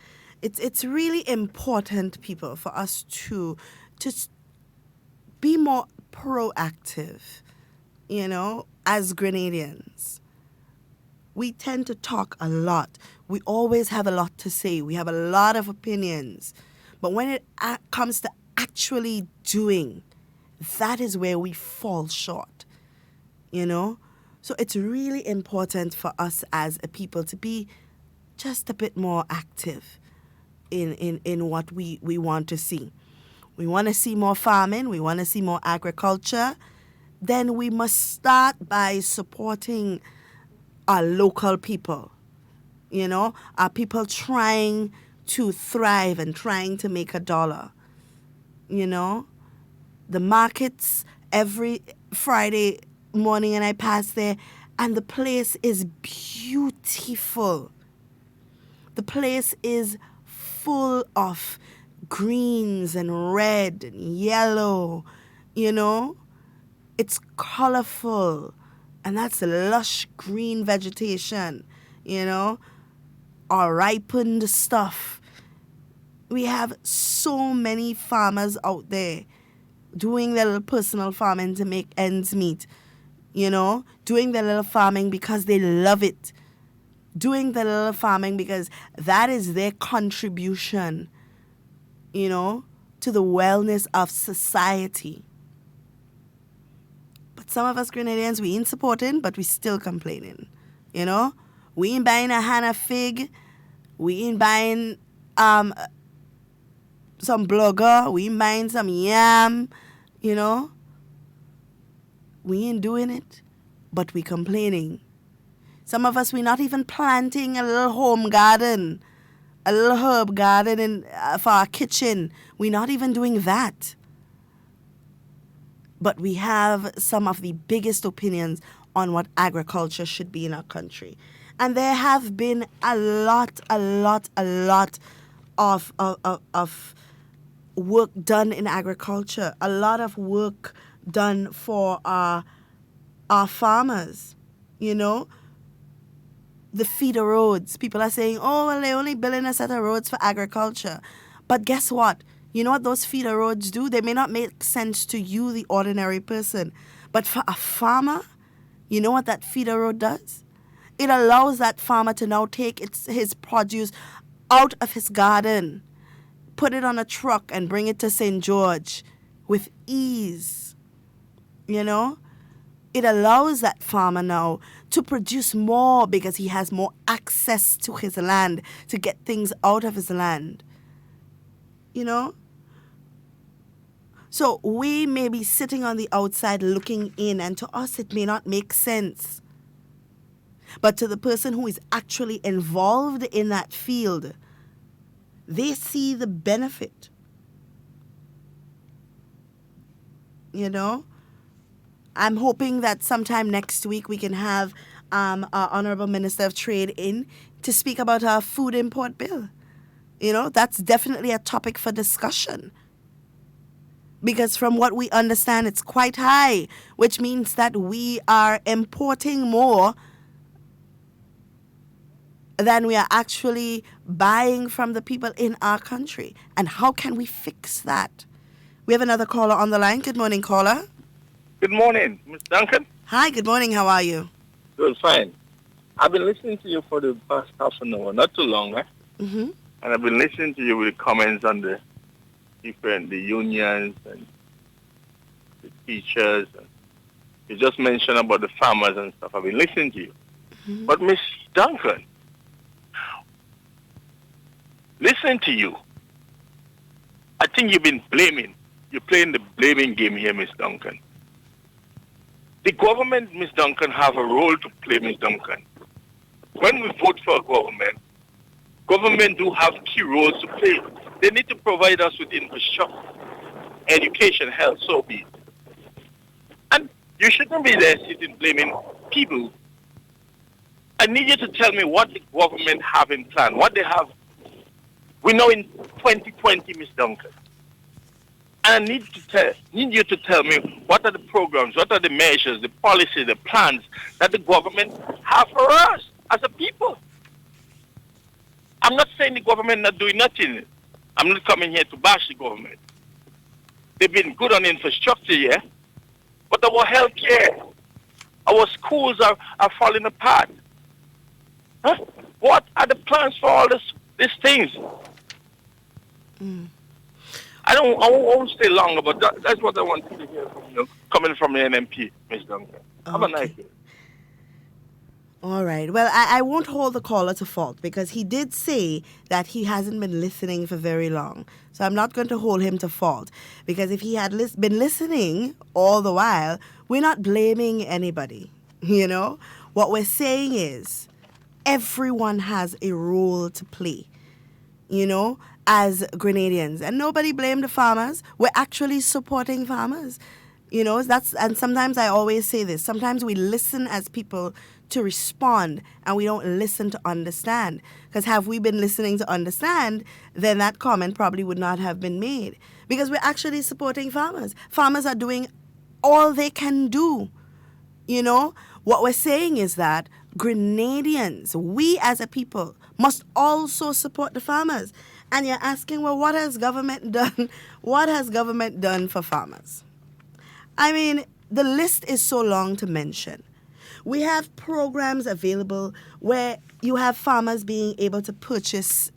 it's really important, people, for us to be more proactive. You know, as Grenadians, we tend to talk a lot. We always have a lot to say. We have a lot of opinions. But when it comes to actually doing, that is where we fall short, you know? So it's really important for us as a people to be just a bit more active in what we want to see. We want to see more farming. We want to see more agriculture. Then we must start by supporting our local people, you know, our people trying to thrive and trying to make a dollar, you know. The markets every Friday morning, and I pass there, and the place is beautiful. The place is full of greens and red and yellow, you know. It's colorful, and that's lush green vegetation, you know, or ripened stuff. We have so many farmers out there doing their little personal farming to make ends meet, you know, doing their little farming because they love it, doing their little farming because that is their contribution, you know, to the wellness of society. But some of us Grenadians, we ain't supporting, but we still complaining, you know. We ain't buying a Hannah fig, we ain't buying some blogger, we ain't buying some yam, you know. We ain't doing it, but we complaining. Some of us, we not even planting a little home garden, a little herb garden for our kitchen. We not even doing that. but we have some of the biggest opinions on what agriculture should be in our country. And there have been a lot of work done in agriculture, a lot of work done for our farmers, you know. The feeder roads. People are saying, oh, well, they're only building a set of roads for agriculture. But guess what? You know what those feeder roads do? They may not make sense to you, the ordinary person. But for a farmer, you know what that feeder road does? It allows that farmer to now take his produce out of his garden, put it on a truck and bring it to St. George with ease, you know? It allows that farmer now to produce more because he has more access to his land, to get things out of his land, you know? So we may be sitting on the outside looking in, and to us it may not make sense. But to the person who is actually involved in that field, they see the benefit, you know? I'm hoping that sometime next week we can have our Honorable Minister of Trade in to speak about our food import bill. You know, that's definitely a topic for discussion. Because from what we understand, it's quite high, which means that we are importing more than we are actually buying from the people in our country. And how can we fix that? We have another caller on the line. Good morning, caller. Good morning, Ms. Duncan. Hi, good morning. How are you? Good, fine. I've been listening to you for the past half an hour, not too long, Mm-hmm. And I've been listening to you with comments on the unions and the teachers. And you just mentioned about the farmers and stuff. I've been listening to you. Mm-hmm. But Ms. Duncan, listening to you, I think you've been blaming. You're playing the blaming game here, Ms. Duncan. The government, Ms. Duncan, have a role to play, Ms. Duncan. When we vote for a government do have key roles to play. They need to provide us with infrastructure, education, health, so be it. And you shouldn't be there sitting blaming people. I need you to tell me what the government have in plan, what they have. We know in 2020, Ms. Duncan. And I need you to tell me what are the programs, what are the measures, the policies, the plans that the government have for us as a people. I'm not saying the government not doing nothing. I'm not coming here to bash the government. They've been good on infrastructure, yeah? But our health care, our schools are falling apart. Huh? What are the plans for all these things? Mm. I won't stay long, but that's what I want to hear from you, coming from the NMP, Ms. Duncan. Have a nice day. All right. Well, I won't hold the caller to fault because he did say that he hasn't been listening for very long. So I'm not going to hold him to fault because if he had been listening all the while, we're not blaming anybody, you know? What we're saying is everyone has a role to play, you know, as Grenadians. And nobody blamed the farmers. We're actually supporting farmers. You know, and sometimes I always say this. Sometimes we listen as people to respond and we don't listen to understand. Because have we been listening to understand, then that comment probably would not have been made. Because we're actually supporting farmers. Farmers are doing all they can do. You know, what we're saying is that Grenadians, we as a people, must also support the farmers. And you're asking, well, what has government done? What has government done for farmers? I mean, the list is so long to mention. We have programs available where you have farmers being able to purchase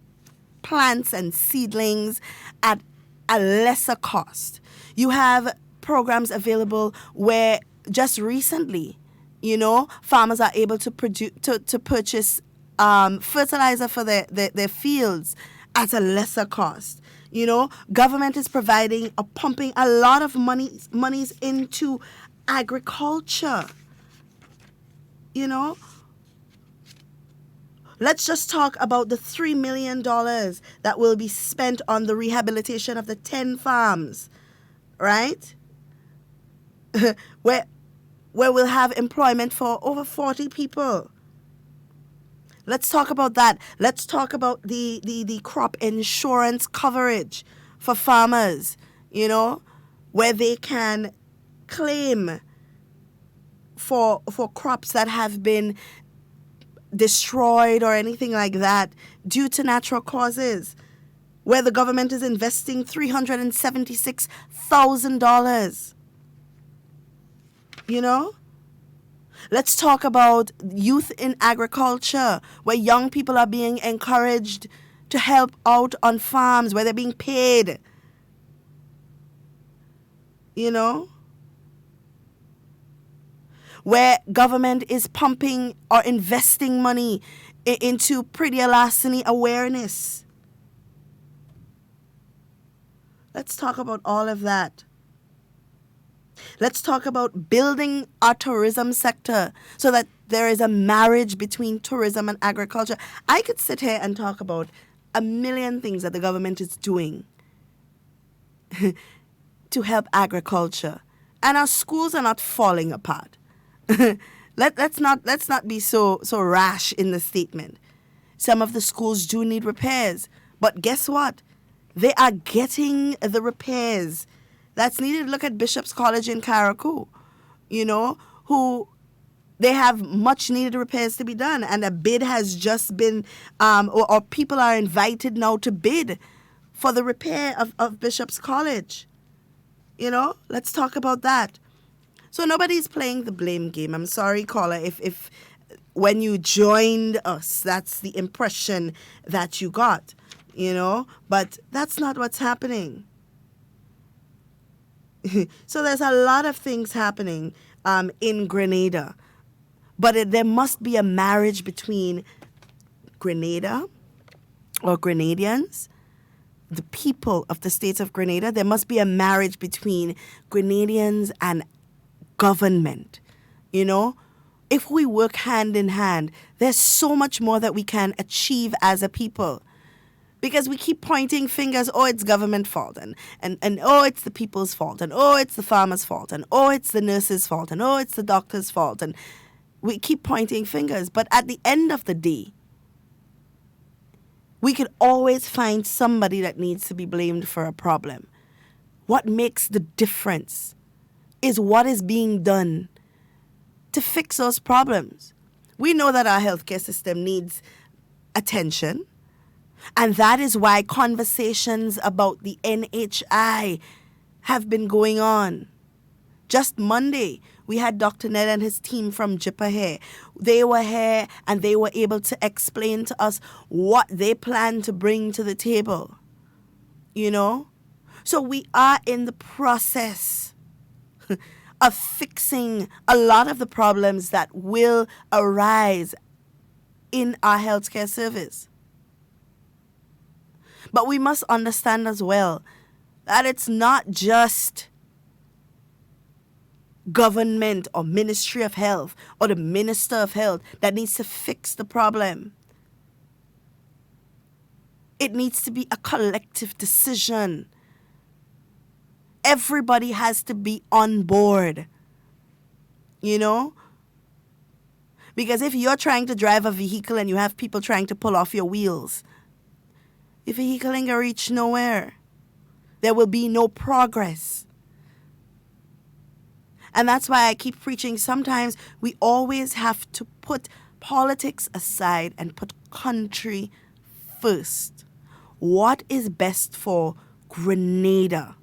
plants and seedlings at a lesser cost. You have programs available where just recently, you know, farmers are able to purchase fertilizer for their fields at a lesser cost. You know, government is providing or pumping a lot of monies into agriculture. You know, let's just talk about the $3 million that will be spent on the rehabilitation of the 10 farms, right? where we'll have employment for over 40 people. Let's talk about that. Let's talk about the crop insurance coverage for farmers, where they can claim for crops that have been destroyed or anything like that due to natural causes, where the government is investing $376,000. Let's talk about youth in agriculture, where young people are being encouraged to help out on farms, where they're being paid. Where government is pumping or investing money into pre-larceny awareness. Let's talk about all of that. Let's talk about building our tourism sector so that there is a marriage between tourism and agriculture. I could sit here and talk about a million things that the government is doing to help agriculture. And our schools are not falling apart. Let's not be so rash in the statement. Some of the schools do need repairs, but guess what? They are getting the repairs that's needed. Look at Bishop's College in Carriacou, who they have much needed repairs to be done, and a bid has just been, or people are invited now to bid for the repair of Bishop's College. Let's talk about that. So nobody's playing the blame game. I'm sorry, caller, if when you joined us, that's the impression that you got, but that's not what's happening. So there's a lot of things happening in Grenada, but there must be a marriage between Grenada or Grenadians, the people of the states of Grenada. There must be a marriage between Grenadians and government. If we work hand in hand, there's so much more that we can achieve as a people. Because we keep pointing fingers, it's government fault, and it's the people's fault, and it's the farmers' fault, and it's the nurses' fault, and it's the doctor's fault, and we keep pointing fingers. But at the end of the day, we could always find somebody that needs to be blamed for a problem. What makes the difference is what is being done to fix those problems. We know that our healthcare system needs attention. And that is why conversations about the NHI have been going on. Just Monday, we had Dr. Ned and his team from JIPA here. They were here and they were able to explain to us what they plan to bring to the table. So we are in the process of fixing a lot of the problems that will arise in our healthcare service. But we must understand as well that it's not just government or Ministry of Health or the Minister of Health that needs to fix the problem. It needs to be a collective decision. Everybody has to be on board, Because if you're trying to drive a vehicle and you have people trying to pull off your wheels, your vehicle ain't gonna reach nowhere. There will be no progress. And that's why I keep preaching. Sometimes we always have to put politics aside and put country first. What is best for Grenada?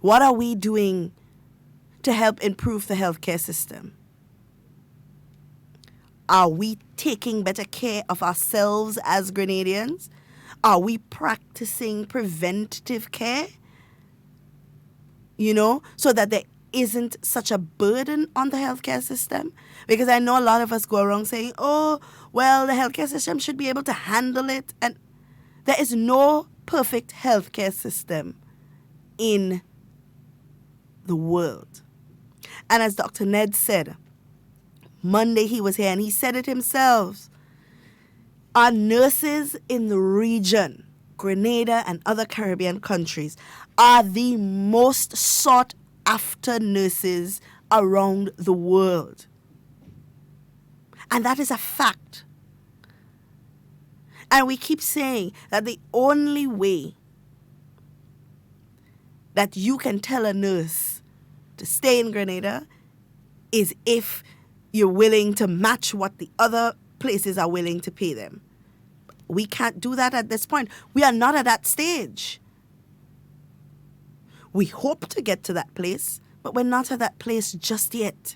What are we doing to help improve the healthcare system? Are we taking better care of ourselves as Grenadians? Are we practicing preventative care? So that there isn't such a burden on the healthcare system? Because I know a lot of us go around saying, the healthcare system should be able to handle it. And there is no perfect healthcare system in the world. And as Dr. Ned said, Monday he was here and he said it himself. Our nurses in the region, Grenada and other Caribbean countries, are the most sought after nurses around the world. And that is a fact. And we keep saying that the only way that you can tell a nurse to stay in Grenada is if you're willing to match what the other places are willing to pay them. We can't do that at this point. We are not at that stage. We hope to get to that place, but we're not at that place just yet.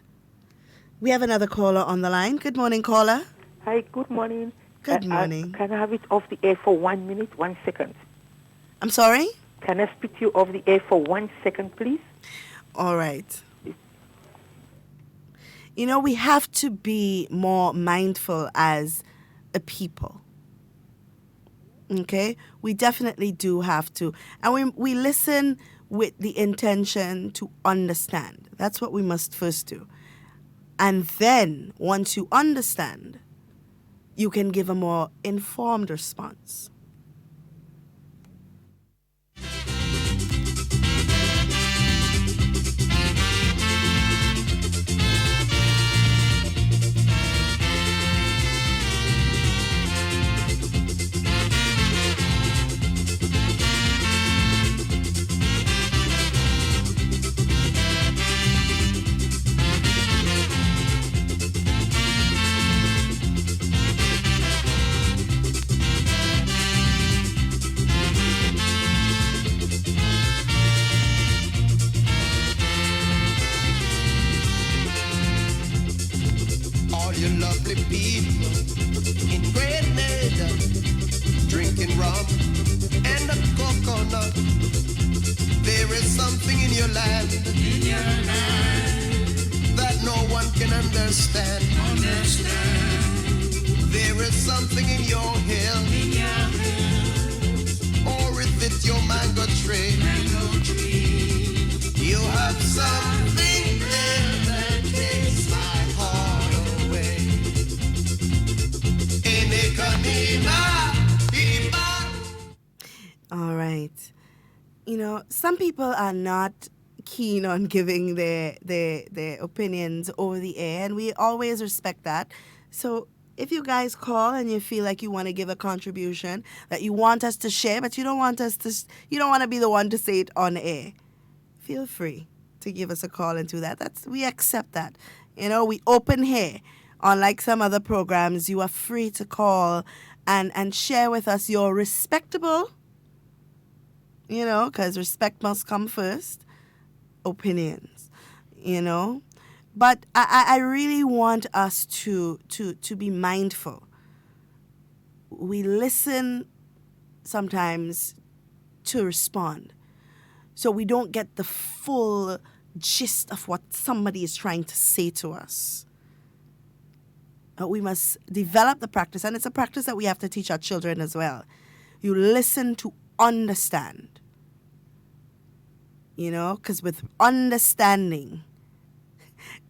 We have another caller on the line. Good morning, caller. Hi, good morning. Good morning. Can I have it off the air for 1 minute, 1 second? I'm sorry? Can I speak to you off the air for 1 second, please? All right. You know, we have to be more mindful as a people. Okay? We definitely do have to. And we listen with the intention to understand. That's what we must first do. And then, once you understand, you can give a more informed response. You lovely people in Grenada, drinking rum and a coconut. There is something in your land, that no one can understand. There is something in your hill, or is it your mango tree? You have something there that takes my heart away. All right. You know, some people are not keen on giving their opinions over the air, and we always respect that. So if you guys call and you feel like you want to give a contribution that you want us to share, but you don't want to be the one to say it on air, feel free to give us a call and do that. We accept that. You know, we open here. Unlike some other programs, you are free to call and share with us your respectable, you know, because respect must come first, opinions, you know. But I really want us to be mindful. We listen sometimes to respond, so we don't get the full gist of what somebody is trying to say to us. We must develop the practice, and it's a practice that we have to teach our children as well. You listen to understand, you know, because with understanding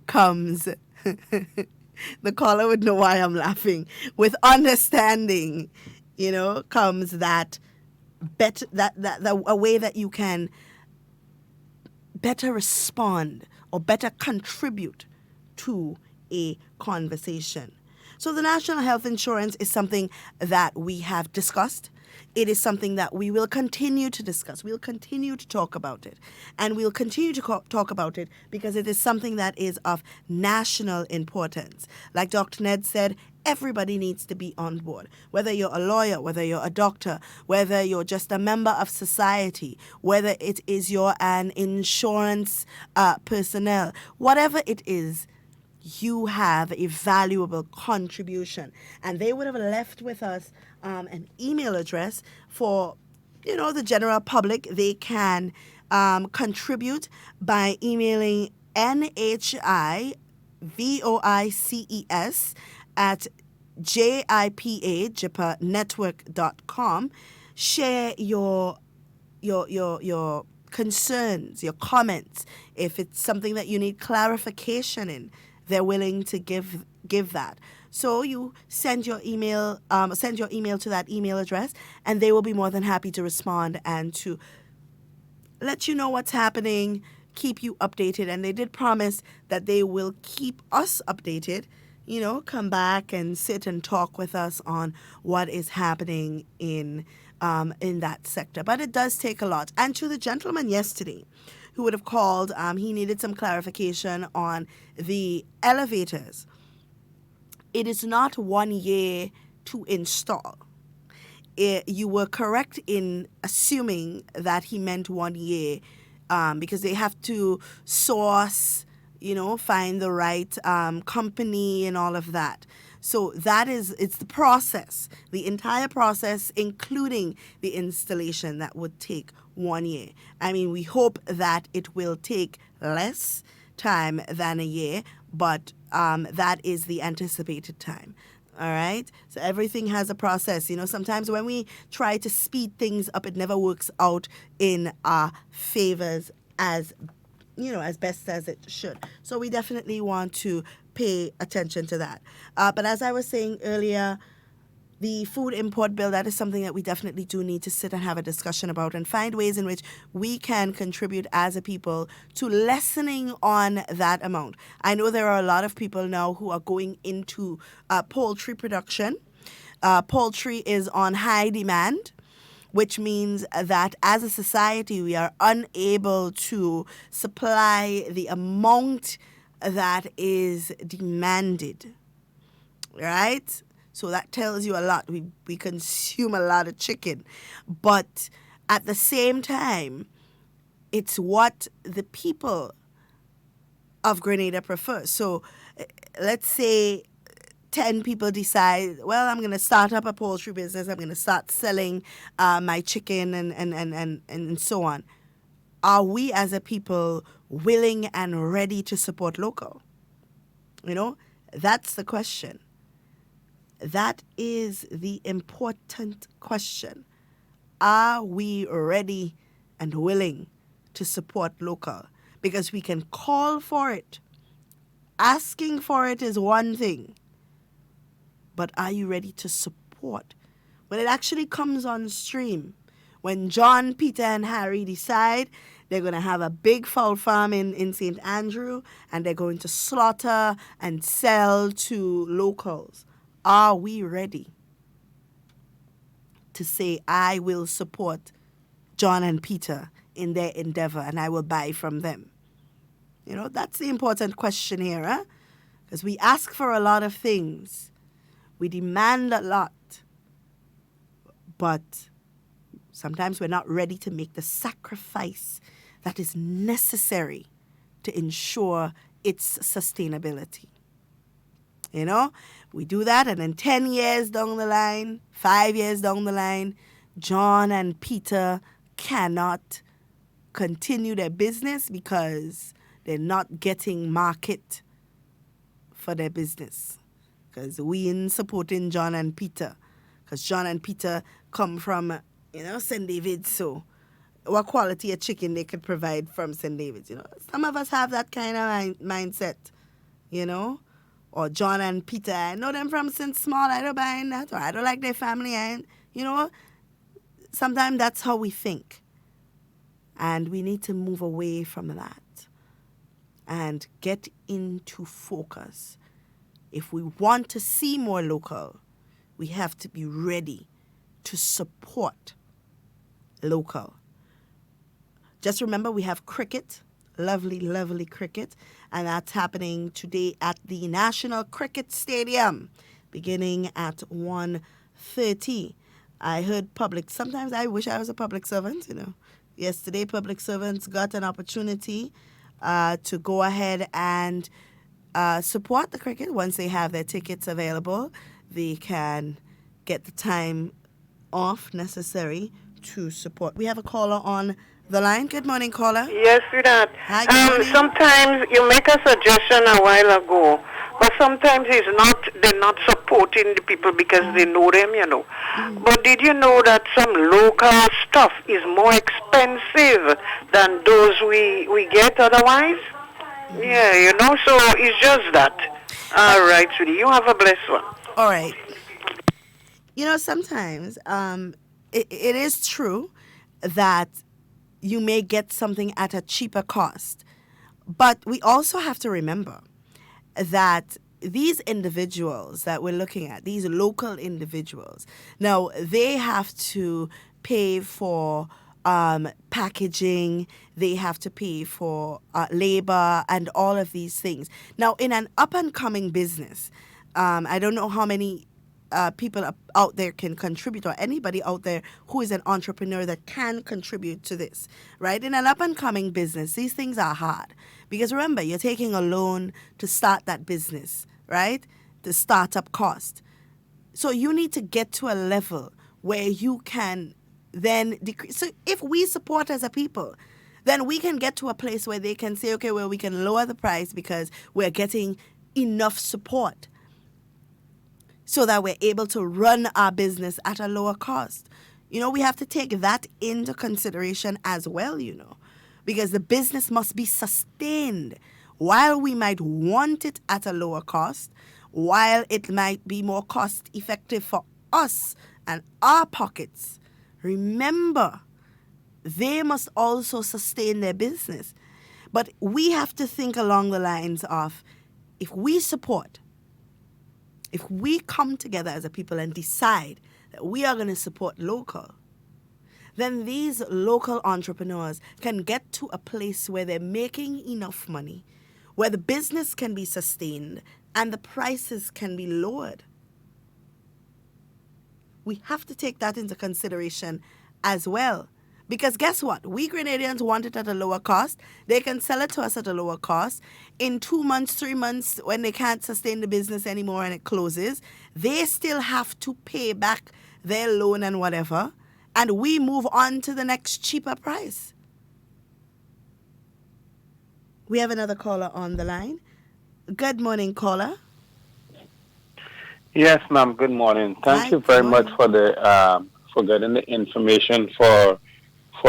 comes, the caller would know why I'm laughing. With understanding, you know, comes that a way that you can better respond or better contribute to a conversation. So the National Health Insurance is something that we have discussed. It is something that we will continue to discuss. We'll continue to talk about it. And we'll continue to talk about it because it is something that is of national importance. Like Dr. Ned said, everybody needs to be on board. Whether you're a lawyer, whether you're a doctor, whether you're just a member of society, whether it is you're an insurance personnel, whatever it is, you have a valuable contribution. And they would have left with us an email address for, you know, the general public. They can contribute by emailing NHIVOICES at jipanetwork.com. Share your concerns, your comments. If it's something that you need clarification in, they're willing to give that. So you send your email to that email address, and they will be more than happy to respond and to let you know what's happening, keep you updated. And they did promise that they will keep us updated, come back and sit and talk with us on what is happening in that sector. But it does take a lot. And to the gentleman yesterday who would have called, he needed some clarification on the elevators. It is not 1 year to install. You were correct in assuming that he meant 1 year because they have to source, find the right company and all of that. So it's the process, the entire process, including the installation, that would take 1 year. I mean, we hope that it will take less time than a year, but that is the anticipated time. All right? So everything has a process. Sometimes when we try to speed things up, it never works out in our favors as best as it should. So we definitely want to pay attention to that. But as I was saying earlier, the food import bill, that is something that we definitely do need to sit and have a discussion about and find ways in which we can contribute as a people to lessening on that amount. I know there are a lot of people now who are going into poultry production. Poultry is on high demand, which means that as a society, we are unable to supply the amount that is demanded, right? So that tells you a lot. We consume a lot of chicken. But at the same time, it's what the people of Grenada prefer. So let's say 10 people decide, well, I'm going to start up a poultry business. I'm going to start selling my chicken and so on. Are we as a people willing and ready to support local? That's the question. That is the important question. Are we ready and willing to support local? Because we can call for it. Asking for it is one thing. But are you ready to support? When it actually comes on stream, when John, Peter, and Harry decide they're going to have a big fowl farm in St. Andrew and they're going to slaughter and sell to locals, are we ready to say, I will support John and Peter in their endeavor and I will buy from them? That's the important question here, huh? Because we ask for a lot of things. We demand a lot. But sometimes we're not ready to make the sacrifice that is necessary to ensure its sustainability. We do that, and then 10 years down the line, 5 years down the line, John and Peter cannot continue their business because they're not getting market for their business. Because we in supporting John and Peter. Because John and Peter come from, St. David's, so what quality of chicken they could provide from St. David's, Some of us have that kind of mindset, Or John and Peter, I know them from since small, I don't buy that, or I don't like their family, sometimes that's how we think. And we need to move away from that and get into focus. If we want to see more local, we have to be ready to support local. Just remember, we have cricket, lovely, lovely cricket, and that's happening today at the National Cricket Stadium, beginning at 1:30. I heard sometimes I wish I was a public servant, Yesterday, public servants got an opportunity to go ahead and support the cricket. Once they have their tickets available, they can get the time off necessary to support. We have a caller on the line. Good morning, caller. Yes, sweetheart. Hi, good morning. Sometimes you make a suggestion a while ago, but sometimes they're not supporting the people because they know them, But did you know that some local stuff is more expensive than those we get otherwise? Yeah, so it's just that. All right, sweetie, you have a blessed one. All right. Sometimes it is true that you may get something at a cheaper cost. But we also have to remember that these individuals that we're looking at, these local individuals, now they have to pay for packaging, they have to pay for labor and all of these things. Now, in an up-and-coming business, I don't know how many people out there can contribute, or anybody out there who is an entrepreneur that can contribute to this, right? In an up-and-coming business, these things are hard. Because remember, you're taking a loan to start that business, right? The startup cost. So you need to get to a level where you can then decrease. So if we support as a people, then we can get to a place where they can say, okay, well, we can lower the price because we're getting enough support so that we're able to run our business at a lower cost. You know, we have to take that into consideration as well, you know, because the business must be sustained. While we might want it at a lower cost, while it might be more cost effective for us and our pockets, remember, they must also sustain their business. But we have to think along the lines of, if we support, if we come together as a people and decide that we are going to support local, then these local entrepreneurs can get to a place where they're making enough money, where the business can be sustained and the prices can be lowered. We have to take that into consideration as well. Because guess what? We Grenadians want it at a lower cost. They can sell it to us at a lower cost. In 2 months, 3 months, when they can't sustain the business anymore and it closes, they still have to pay back their loan and whatever. And we move on to the next cheaper price. We have another caller on the line. Good morning, caller. Yes, ma'am. Good morning. Thank you very much for the for getting the information for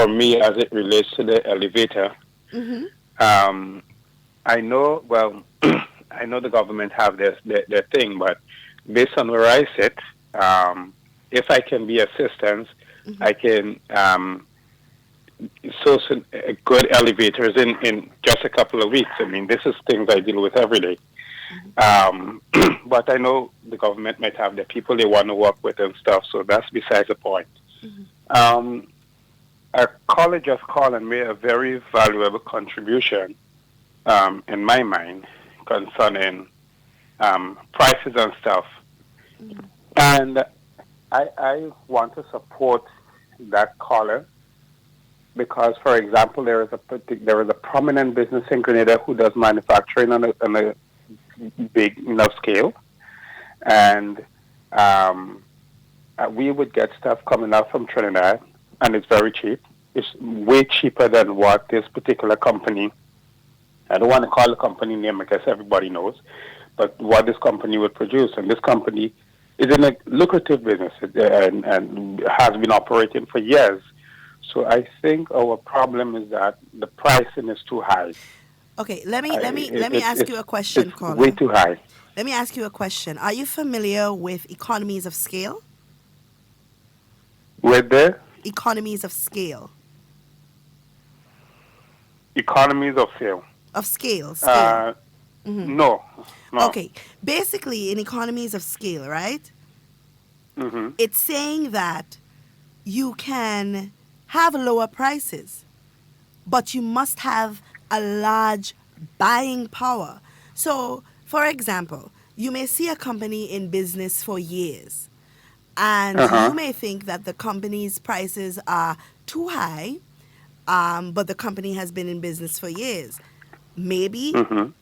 me as it relates to the elevator. Mm-hmm. I know. Well, I know the government have their thing, but based on where I sit, if I can be assistance, mm-hmm. I can source good elevators in just a couple of weeks. I mean, this is things I deal with every day. Mm-hmm. But I know the government might have the people they want to work with and stuff, so that's besides the point. Mm-hmm. A caller just called and made a very valuable contribution, in my mind, concerning prices and stuff. Mm-hmm. And I want to support that caller because, for example, there is a prominent business in Grenada who does manufacturing on a big enough scale, and we would get stuff coming out from Trinidad, and it's very cheap. It's way cheaper than what this particular company, I don't want to call the company name, I guess everybody knows, but what this company would produce. And this company is in a lucrative business and has been operating for years. So I think our problem is that the pricing is too high. Okay, let me ask you a question, caller. Way too high. Let me ask you a question. Are you familiar with economies of scale? With the? Economies of scale. Economies of scale. Of scale. Mm-hmm. No. Okay. Basically, in economies of scale, right? Mm-hmm. It's saying that you can have lower prices, but you must have a large buying power. So, for example, you may see a company in business for years, and you may think that the company's prices are too high, but the company has been in business for years. Maybe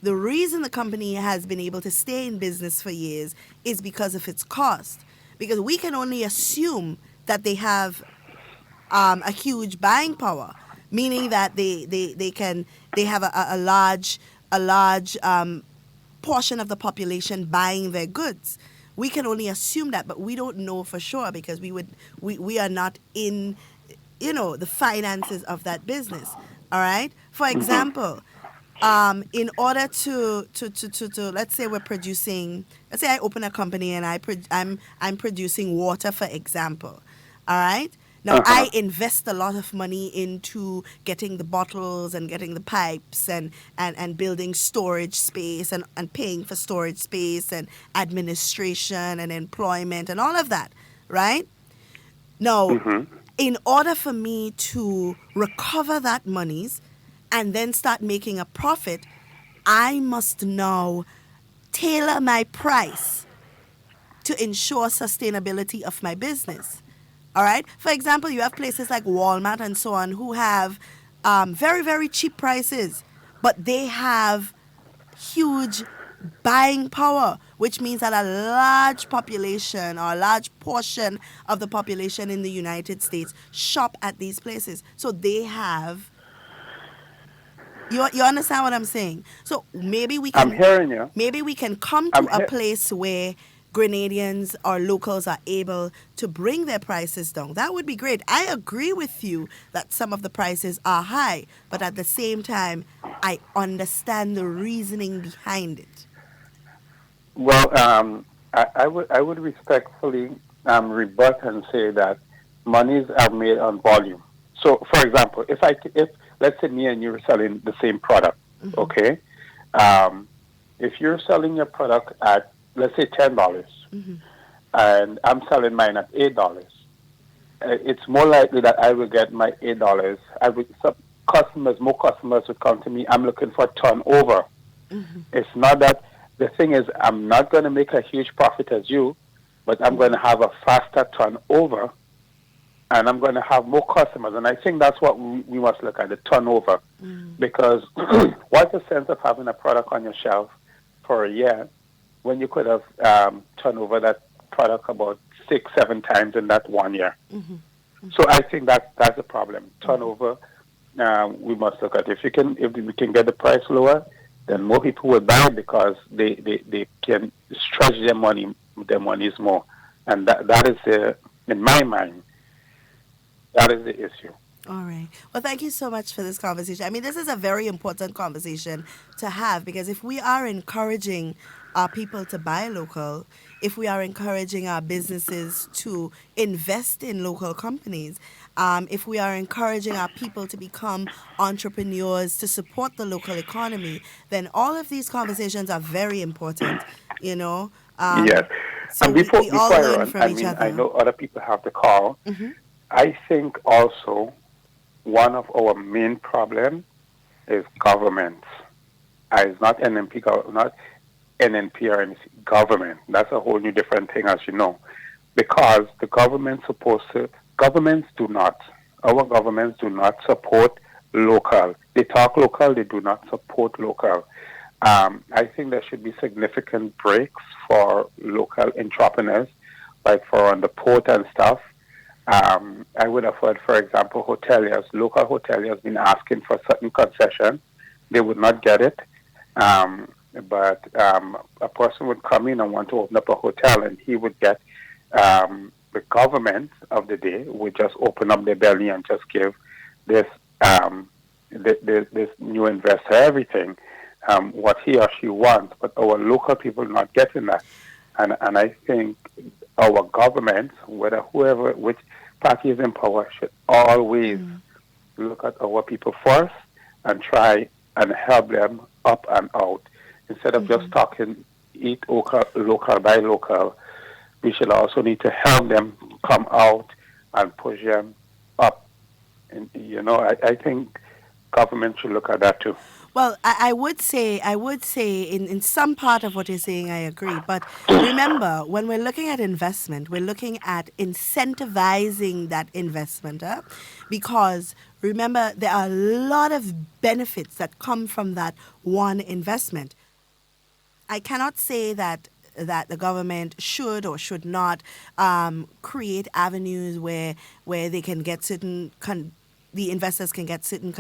the reason the company has been able to stay in business for years is because of its cost. Because we can only assume that they have a huge buying power, meaning that they have a large portion of the population buying their goods. We can only assume that, but we don't know for sure because we are not in, the finances of that business. All right. For example, in order to let's say we're producing, let's say I open a company and I'm producing water, for example. All right. Now, I invest a lot of money into getting the bottles and getting the pipes and building storage space and paying for storage space and administration and employment and all of that, right? Now, in order for me to recover that monies and then start making a profit, I must now tailor my price to ensure sustainability of my business. All right? For example, you have places like Walmart and so on who have very, very cheap prices, but they have huge buying power, which means that a large population or a large portion of the population in the United States shop at these places. So they have... You understand what I'm saying? So maybe we can... I'm hearing you. Maybe we can come to a place where Grenadians or locals are able to bring their prices down. That would be great. I agree with you that some of the prices are high, but at the same time, I understand the reasoning behind it. Well, I would respectfully rebut and say that monies are made on volume. So, for example, if let's say me and you are selling the same product, okay? If you're selling your product at, let's say, $10, and I'm selling mine at $8, it's more likely that I will get my $8. More customers would come to me. I'm looking for turnover. It's not that, the thing is, I'm not going to make a huge profit as you, but I'm going to have a faster turnover, and I'm going to have more customers. And I think that's what we must look at, the turnover. Because what's the sense of having a product on your shelf for a year when you could have turned over that product about 6-7 times in that 1 year? So I think that's a problem. Turnover, we must look at. If we can get the price lower, then more people will buy because they can stretch their monies more. And that is, in my mind, that is the issue. All right. Well, thank you so much for this conversation. I mean, this is a very important conversation to have because if we are encouraging our people to buy local, if we are encouraging our businesses to invest in local companies, if we are encouraging our people to become entrepreneurs, to support the local economy, then all of these conversations are very important, you know. Yes. So and before all I learn run, from each other. I know other people have the call. I think also one of our main problems is government. It's not NNP, not NNP or anything, government. That's a whole new different thing, as you know. Because the government's supposed to, our governments do not support local. They talk local, they do not support local. I think there should be significant breaks for local entrepreneurs, like for on the port and stuff. I would have heard, for example, local hoteliers been asking for certain concessions. They would not get it. But a person would come in and want to open up a hotel, and he would get the government of the day would just open up their belly and just give this new investor everything, what he or she wants. But our local people are not getting that. And I think our government, which party is in power, should always look at our people first and try and help them up and out. Instead of just talking, eat local, buy local, we should also need to help them come out and push them up. And, I think government should look at that too. Well, I would say in some part of what you're saying, I agree. But remember, when we're looking at investment, we're looking at incentivizing that investment. Because remember, there are a lot of benefits that come from that one investment. I cannot say that the government should or should not create avenues where they can get certain the investors can get certain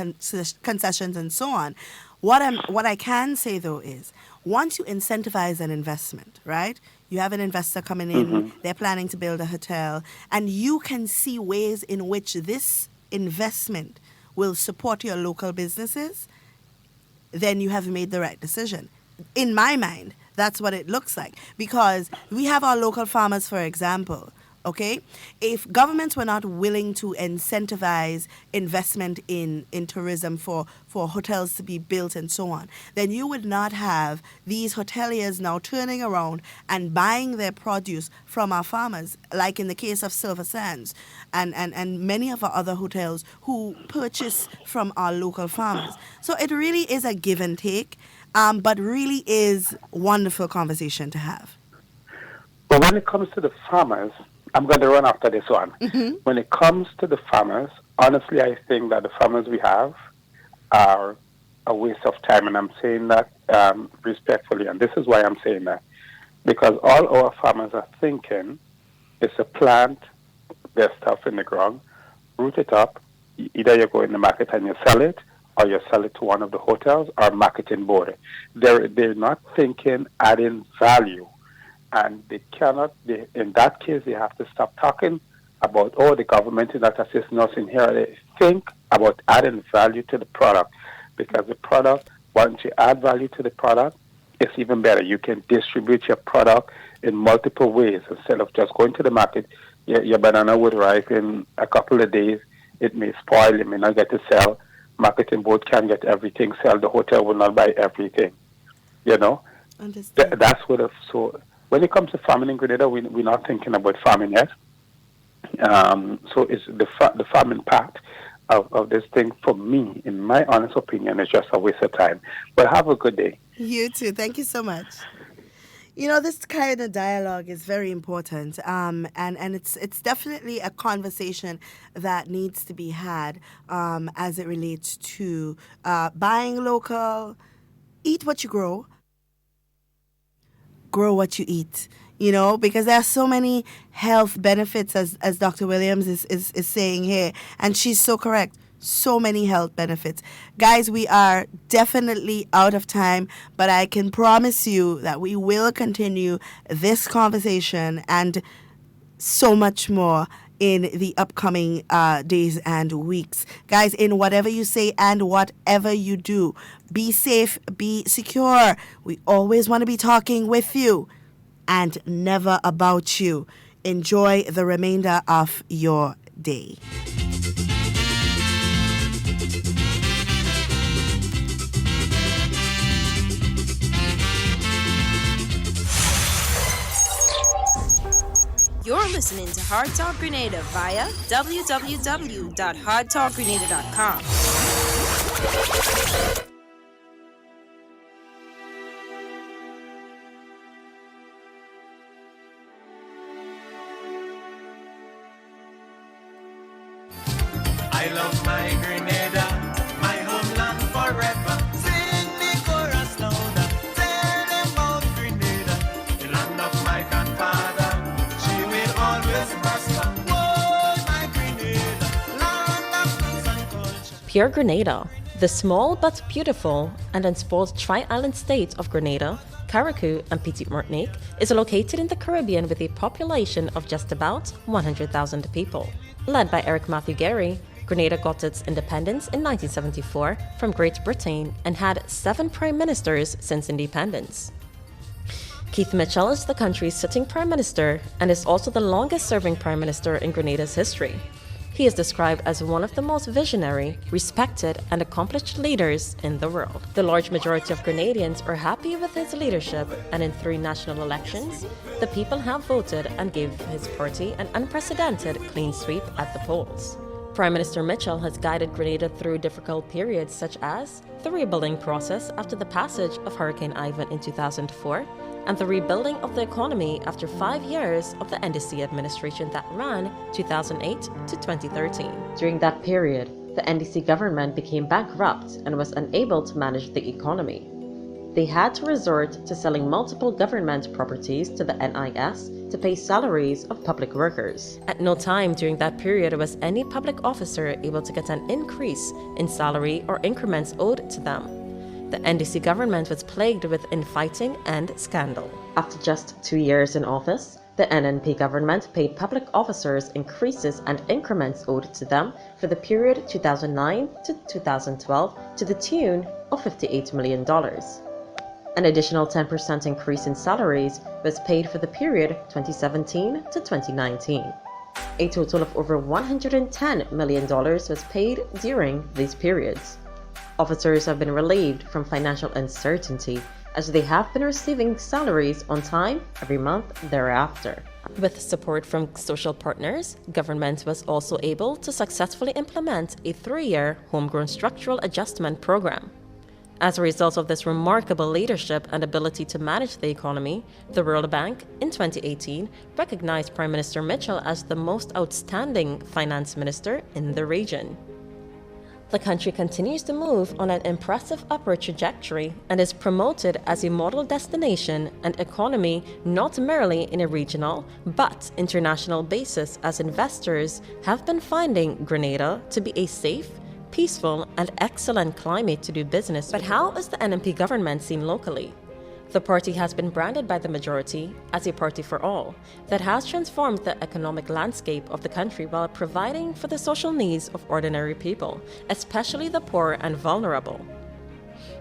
concessions and so on. What I can say, though, is once you incentivize an investment, right? You have an investor coming in, they're planning to build a hotel, and you can see ways in which this investment will support your local businesses, then you have made the right decision. In my mind, that's what it looks like. Because we have our local farmers, for example, Okay, if governments were not willing to incentivize investment in tourism for hotels to be built and so on, then you would not have these hoteliers now turning around and buying their produce from our farmers, like in the case of Silver Sands and many of our other hotels who purchase from our local farmers. So it really is a give and take, but really is wonderful conversation to have. But when it comes to the farmers, I'm going to run after this one. When it comes to the farmers, honestly, I think that the farmers we have are a waste of time. And I'm saying that respectfully. And this is why I'm saying that. Because all our farmers are thinking is to plant their stuff in the ground, root it up. Either you go in the market and you sell it, or you sell it to one of the hotels or marketing board. They're not thinking adding value. And they cannot, in that case, they have to stop talking about, the government is not assisting us in here. They think about adding value to the product, because the product, once you add value to the product, it's even better. You can distribute your product in multiple ways instead of just going to the market. Your banana would ripe in a couple of days. It may spoil. You may not get to sell. Marketing board can't get everything. Sell. The hotel will not buy everything. You know? Understand. That's what when it comes to farming in Grenada, we're not thinking about farming yet. So it's the farming part of this thing, for me, in my honest opinion, is just a waste of time. But have a good day. You too. Thank you so much. You know, this kind of dialogue is very important, and it's definitely a conversation that needs to be had as it relates to buying local, eat what you grow what you eat, you know, because there are so many health benefits, as Dr. Williams is saying here, and she's so correct. So many health benefits. Guys, we are definitely out of time, but I can promise you that we will continue this conversation and so much more in the upcoming days and weeks. Guys, in whatever you say and whatever you do, be safe, be secure. We always want to be talking with you and never about you. Enjoy the remainder of your day. You're listening to Hard Talk Grenada via www.hardtalkgrenada.com. I love my Grenada, my homeland forever. Sing the chorus louder, tell them about Grenada, the land of my grandfather. She will always prosper. Oh, my Grenada, land of peace and culture. Pure Grenada, the small but beautiful and unspoiled tri-island state of Grenada, Carriacou and Petite Martinique, is located in the Caribbean with a population of just about 100,000 people. Led by Eric Matthew Gary, Grenada got its independence in 1974 from Great Britain and had 7 prime ministers since independence. Keith Mitchell is the country's sitting prime minister and is also the longest-serving prime minister in Grenada's history. He is described as one of the most visionary, respected, and accomplished leaders in the world. The large majority of Grenadians are happy with his leadership, and in 3 national elections, the people have voted and gave his party an unprecedented clean sweep at the polls. Prime Minister Mitchell has guided Grenada through difficult periods such as the rebuilding process after the passage of Hurricane Ivan in 2004 and the rebuilding of the economy after 5 years of the NDC administration that ran 2008 to 2013. During that period, the NDC government became bankrupt and was unable to manage the economy. They had to resort to selling multiple government properties to the NIS to pay salaries of public workers. At no time during that period was any public officer able to get an increase in salary or increments owed to them. The NDC government was plagued with infighting and scandal. After just 2 years in office, the NNP government paid public officers increases and increments owed to them for the period 2009 to 2012 to the tune of $58 million. An additional 10% increase in salaries was paid for the period 2017 to 2019. A total of over $110 million was paid during these periods. Officers have been relieved from financial uncertainty as they have been receiving salaries on time every month thereafter. With support from social partners, government was also able to successfully implement a 3-year homegrown structural adjustment program. As a result of this remarkable leadership and ability to manage the economy, the World Bank, in 2018, recognized Prime Minister Mitchell as the most outstanding finance minister in the region. The country continues to move on an impressive upward trajectory and is promoted as a model destination and economy not merely in a regional but international basis, as investors have been finding Grenada to be a safe, peaceful and excellent climate to do business. But how is the NNP government seen locally? The party has been branded by the majority as a party for all that has transformed the economic landscape of the country while providing for the social needs of ordinary people, especially the poor and vulnerable.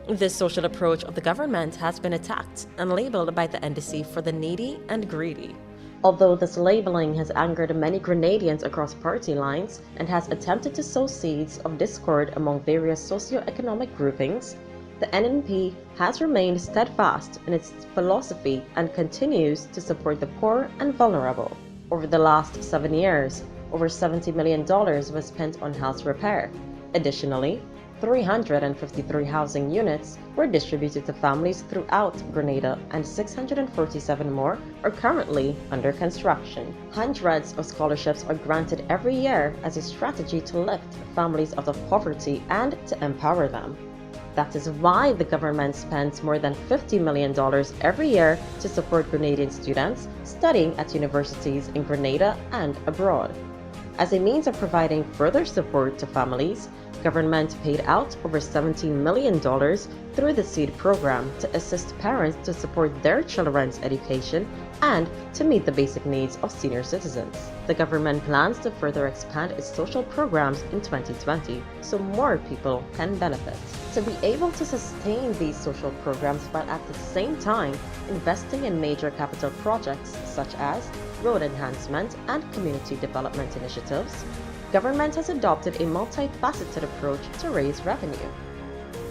This social approach of the government has been attacked and labeled by the NDC for the needy and greedy. Although this labeling has angered many Grenadians across party lines and has attempted to sow seeds of discord among various socio-economic groupings, the NNP has remained steadfast in its philosophy and continues to support the poor and vulnerable. Over the last 7 years, over $70 million was spent on house repair. Additionally, 353 housing units were distributed to families throughout Grenada, and 647 more are currently under construction. Hundreds of scholarships are granted every year as a strategy to lift families out of poverty and to empower them. That is why the government spends more than $50 million every year to support Grenadian students studying at universities in Grenada and abroad. As a means of providing further support to families, government paid out over $17 million through the SEED program to assist parents to support their children's education and to meet the basic needs of senior citizens. The government plans to further expand its social programs in 2020 so more people can benefit. To be able to sustain these social programs while at the same time investing in major capital projects such as road enhancement and community development initiatives, government has adopted a multifaceted approach to raise revenue.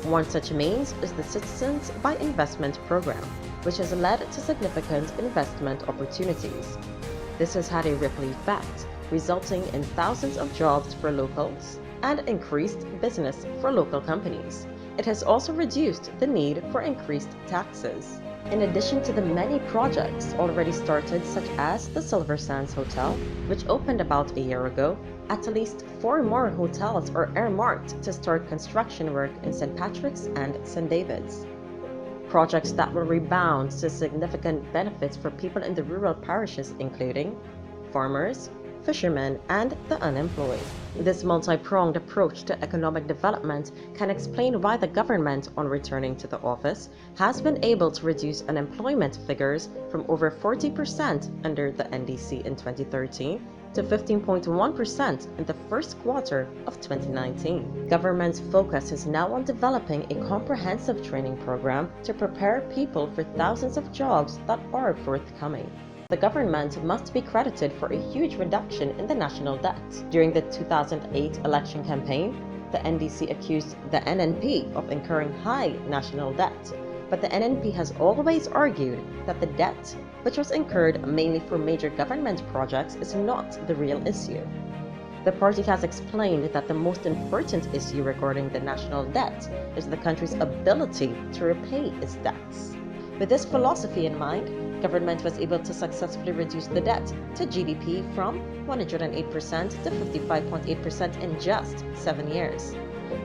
One such means is the Citizens by Investment program, which has led to significant investment opportunities. This has had a ripple effect, resulting in thousands of jobs for locals and increased business for local companies. It has also reduced the need for increased taxes. In addition to the many projects already started, such as the Silver Sands Hotel, which opened about a year ago, at least 4 more hotels are earmarked to start construction work in St. Patrick's and St. David's. Projects that will rebound to significant benefits for people in the rural parishes, including farmers, fishermen, and the unemployed. This multi-pronged approach to economic development can explain why the government, on returning to the office, has been able to reduce unemployment figures from over 40% under the NDC in 2013 to 15.1% in the first quarter of 2019. Government's focus is now on developing a comprehensive training program to prepare people for thousands of jobs that are forthcoming. The government must be credited for a huge reduction in the national debt. During the 2008 election campaign, the NDC accused the NNP of incurring high national debt, but the NNP has always argued that the debt, which was incurred mainly for major government projects, is not the real issue. The party has explained that the most important issue regarding the national debt is the country's ability to repay its debts. With this philosophy in mind, government was able to successfully reduce the debt to GDP from 108% to 55.8% in just 7 years.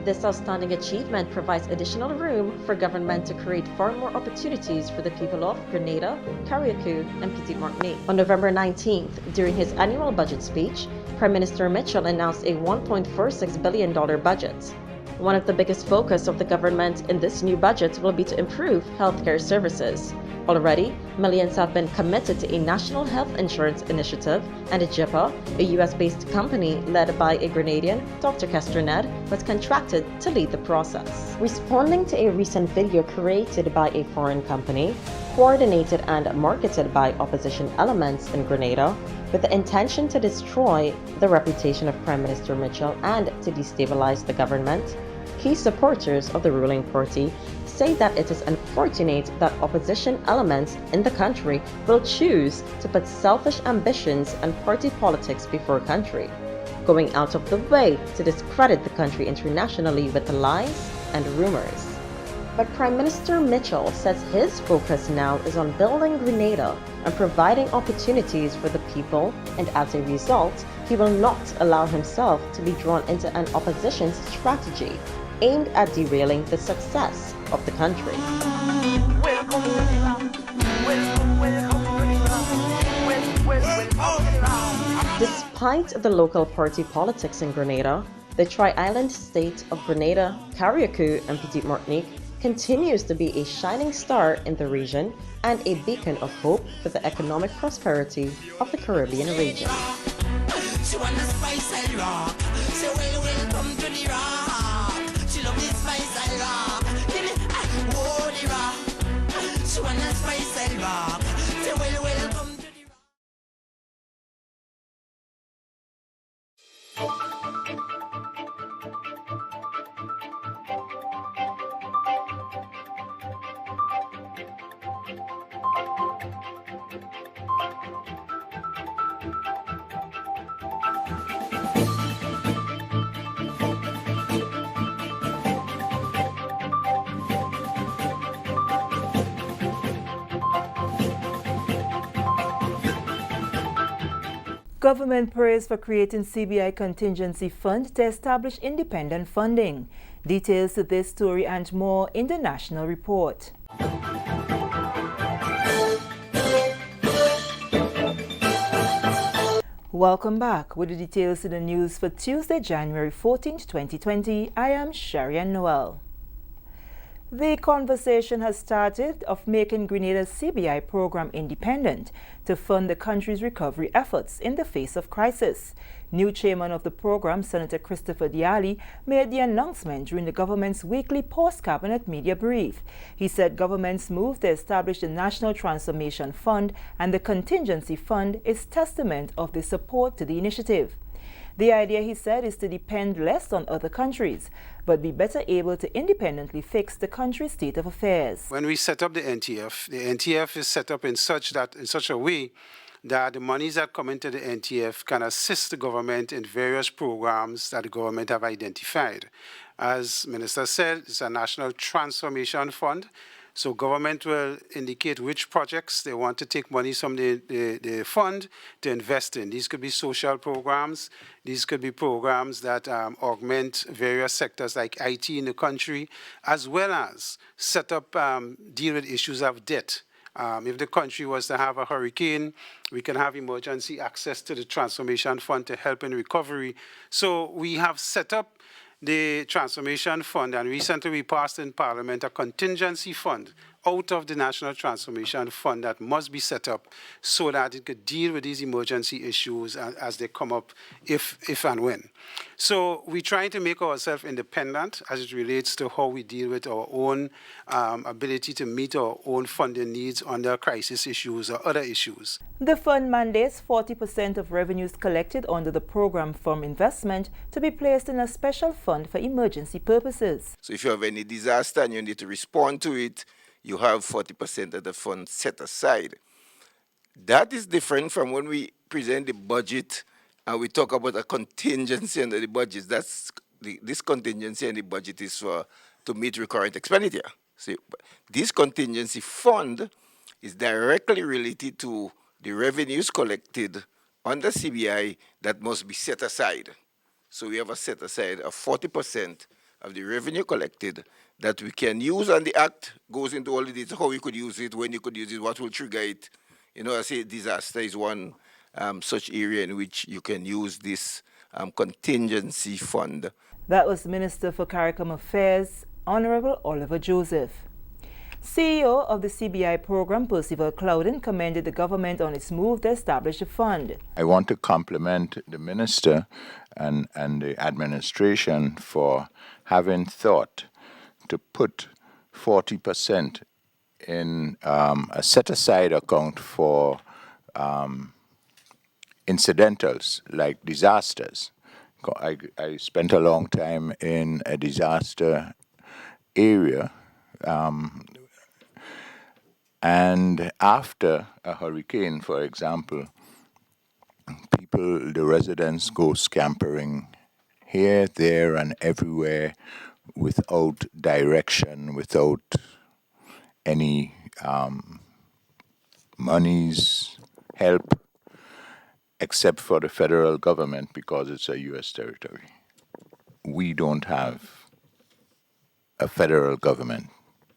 This outstanding achievement provides additional room for government to create far more opportunities for the people of Grenada, Carriacou, and Petite-Martinique. On November 19th, during his annual budget speech, Prime Minister Mitchell announced a $1.46 billion budget. One of the biggest focus of the government in this new budget will be to improve healthcare services. Already, Millions have been committed to a national health insurance initiative, and JIPA, a US-based company led by a Grenadian, Dr. Ned, was contracted to lead the process. Responding to a recent video created by a foreign company, coordinated and marketed by opposition elements in Grenada, with the intention to destroy the reputation of Prime Minister Mitchell and to destabilize the government, key supporters of the ruling party say that it is unfortunate that opposition elements in the country will choose to put selfish ambitions and party politics before country, going out of the way to discredit the country internationally with lies and rumors. But Prime Minister Mitchell says his focus now is on building Grenada and providing opportunities for the people, and as a result, he will not allow himself to be drawn into an opposition's strategy aimed at derailing the success of the country. Despite the local party politics in Grenada, the tri-island state of Grenada, Carriacou, and Petite Martinique continues to be a shining star in the region and a beacon of hope for the economic prosperity of the Caribbean region. She wanna spice and rock. Say welcome to the rock. She love the spice and rock. Give me oh the rock. She wanna spice and rock. Say welcome to the rock. Government prays for creating CBI contingency fund to establish independent funding. Details to this story and more in the national report. Welcome back with the details to the news for Tuesday, January 14th, 2020. I am Sharian Noel. The conversation has started of making Grenada's CBI program independent to fund the country's recovery efforts in the face of crisis. New chairman of the program, Senator Christopher Diali, made the announcement during the government's weekly post-cabinet media brief. He said government's move to establish the National Transformation Fund and the Contingency Fund is testament of the support to the initiative. The idea, he said, is to depend less on other countries, but be better able to independently fix the country's state of affairs. When we set up the NTF is set up in such a way that the monies that come into the NTF can assist the government in various programs that the government have identified. As Minister said, it's a National Transformation Fund. So government will indicate which projects they want to take money from the fund to invest in. These could be social programs. These could be programs that augment various sectors like IT in the country, as well as set up, deal with issues of debt. If the country was to have a hurricane, we can have emergency access to the Transformation Fund to help in recovery. So we have set up the Transformation Fund, and recently we passed in Parliament a contingency fund out of the National Transformation Fund that must be set up so that it could deal with these emergency issues as they come up if and when. So we're trying to make ourselves independent as it relates to how we deal with our own ability to meet our own funding needs under crisis issues or other issues. The fund mandates 40% of revenues collected under the program from investment to be placed in a special fund for emergency purposes. So if you have any disaster and you need to respond to it, you have 40% of the fund set aside. That is different from when we present the budget and we talk about a contingency under the budget. This contingency in the budget is to meet recurrent expenditure. So this contingency fund is directly related to the revenues collected under CBI that must be set aside. So we have a set aside of 40% of the revenue collected that we can use, and the Act goes into all the details, how you could use it, when you could use it, what will trigger it. You know, I say disaster is one such area in which you can use this contingency fund. That was Minister for CARICOM Affairs, Honorable Oliver Joseph. CEO of the CBI program, Percival Clouden, commended the government on its move to establish a fund. I want to compliment the minister and the administration for having thought to put 40% in a set-aside account for incidentals like disasters. I spent a long time in a disaster area, and after a hurricane, for example, the residents go scampering here, there, and everywhere without direction, without any monies, help, except for the federal government because it's a U.S. territory. We don't have a federal government,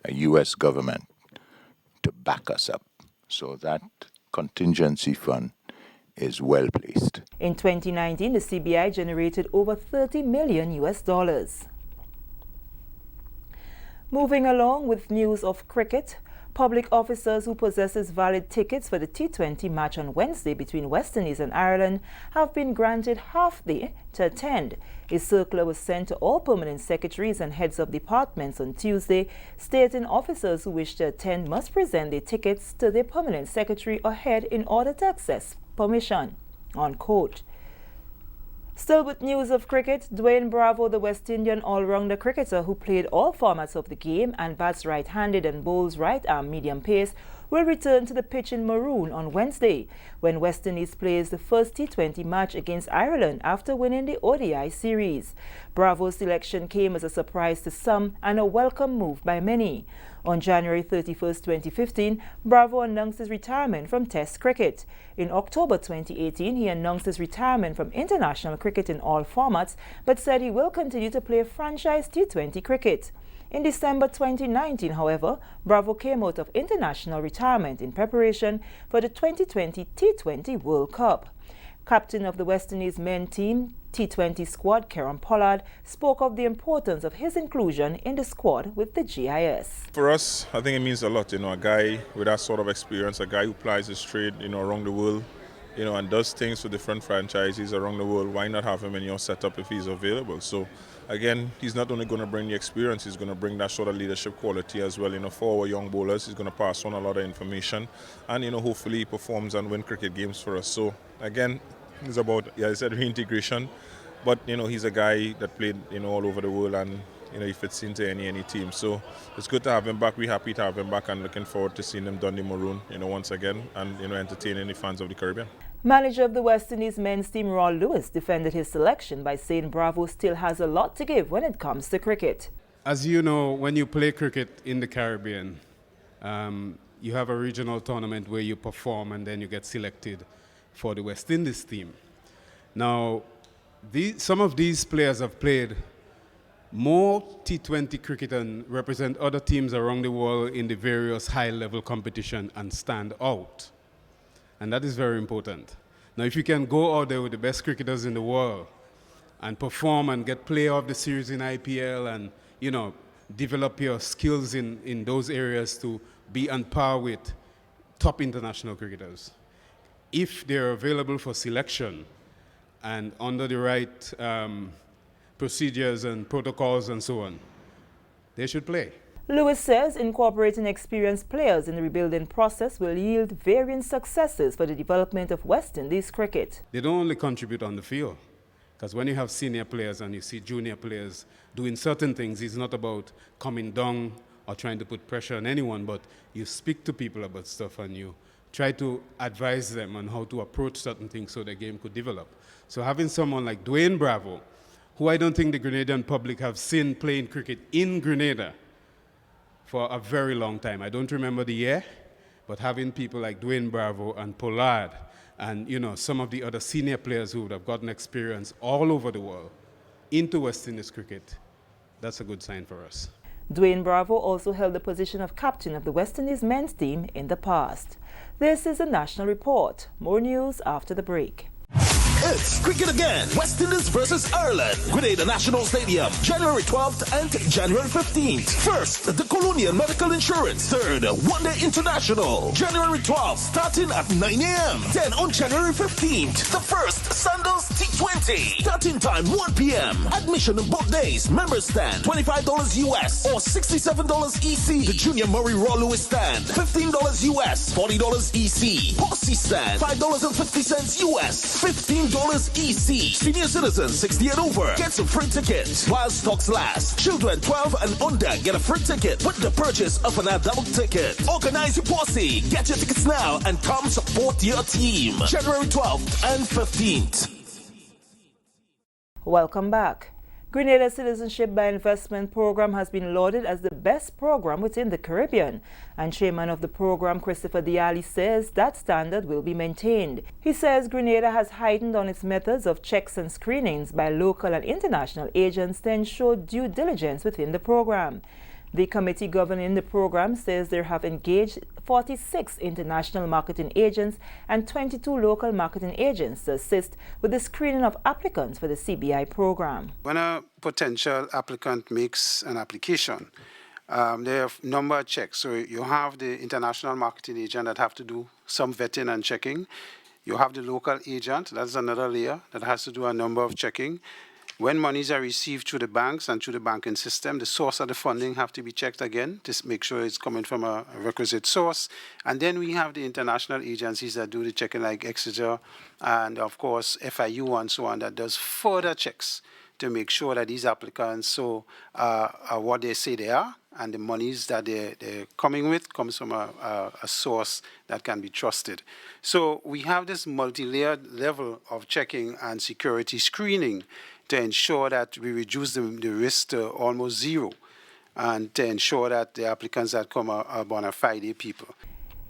a U.S. government, to back us up. So that contingency fund is well placed. In 2019, the CBI generated over $30 million. Moving along with news of cricket, public officers who possesses valid tickets for the T20 match on Wednesday between West Indies and Ireland have been granted half day to attend. A circular was sent to all permanent secretaries and heads of departments on Tuesday, stating officers who wish to attend must present their tickets to their permanent secretary or head in order to access permission. Unquote. Still with news of cricket, Dwayne Bravo, the West Indian all-rounder cricketer who played all formats of the game and bats right-handed and bowls right-arm medium pace, will return to the pitch in Maroon on Wednesday when West Indies plays the first T20 match against Ireland after winning the ODI series. Bravo's selection came as a surprise to some and a welcome move by many. On January 31, 2015, Bravo announced his retirement from Test cricket. In October 2018, he announced his retirement from international cricket in all formats, but said he will continue to play franchise T20 cricket. In December 2019, however, Bravo came out of international retirement in preparation for the 2020 T20 World Cup. Captain of the West Indies men team T20 squad, Kieran Pollard, spoke of the importance of his inclusion in the squad with the GIS. For us, I think it means a lot, a guy with that sort of experience, a guy who plies his trade, around the world, and does things for different franchises around the world. Why not have him in your setup if he's available? So, again, he's not only going to bring the experience, he's going to bring that sort of leadership quality as well. For our young bowlers, he's going to pass on a lot of information and, hopefully he performs and win cricket games for us. So, again, it's about, I said reintegration, but, he's a guy that played, all over the world and, he fits into any team. So it's good to have him back. We're happy to have him back and looking forward to seeing him done the Maroon, once again and, entertaining the fans of the Caribbean. Manager of the West Indies men's team, Ron Lewis, defended his selection by saying Bravo still has a lot to give when it comes to cricket. As you know, when you play cricket in the Caribbean, you have a regional tournament where you perform and then you get selected for the West Indies team. Now, some of these players have played more T20 cricket and represent other teams around the world in the various high-level competition and stand out. And that is very important. Now, if you can go out there with the best cricketers in the world and perform and get player of the series in IPL and, develop your skills in those areas to be on par with top international cricketers, if they're available for selection and under the right procedures and protocols and so on, they should play. Lewis says incorporating experienced players in the rebuilding process will yield varying successes for the development of West Indies cricket. They don't only contribute on the field, because when you have senior players and you see junior players doing certain things, it's not about coming down or trying to put pressure on anyone, but you speak to people about stuff and you try to advise them on how to approach certain things so the game could develop. So having someone like Dwayne Bravo, who I don't think the Grenadian public have seen playing cricket in Grenada for a very long time. I don't remember the year, but having people like Dwayne Bravo and Pollard and, some of the other senior players who would have gotten experience all over the world into West Indies cricket, that's a good sign for us. Dwayne Bravo also held the position of captain of the West Indies men's team in the past. This is a National Report. More news after the break. It's cricket again. West Indies versus Ireland. Grenada National Stadium, January 12th and January 15th. First, the Colonial Medical Insurance. Third, One Day International, January 12th, starting at 9 a.m. Then on January 15th, the first Sandals T20. Starting time 1 p.m. Admission on both days. Member stand $25 US or $67 EC. The Junior Murray Raw Lewis stand $15 US, $40 EC. Posse stand $5.50 US, $15 EC. Senior citizens 60 and over gets a free ticket while stocks last. Children 12 and under get a free ticket with the purchase of an adult ticket. Organize your posse. Get your tickets now and come support your team. January 12th and 15th. Welcome back. Grenada Citizenship by Investment program has been lauded as the best program within the Caribbean, and chairman of the program, Christopher Diali, says that standard will be maintained. He says Grenada has heightened on its methods of checks and screenings by local and international agents to ensure due diligence within the program. The committee governing the program says they have engaged 46 international marketing agents and 22 local marketing agents to assist with the screening of applicants for the CBI program. When a potential applicant makes an application, there are a number of checks. So you have the international marketing agent that have to do some vetting and checking. You have the local agent, that's another layer that has to do a number of checking. When monies are received through the banks and through the banking system, the source of the funding have to be checked again to make sure it's coming from a requisite source. And then we have the international agencies that do the checking, like Exeter and, of course, FIU and so on, that does further checks to make sure that these applicants are what they say they are, and the monies that they're coming with comes from a source that can be trusted. So we have this multi-layered level of checking and security screening to ensure that we reduce the risk to almost zero, and to ensure that the applicants that come are bona fide people.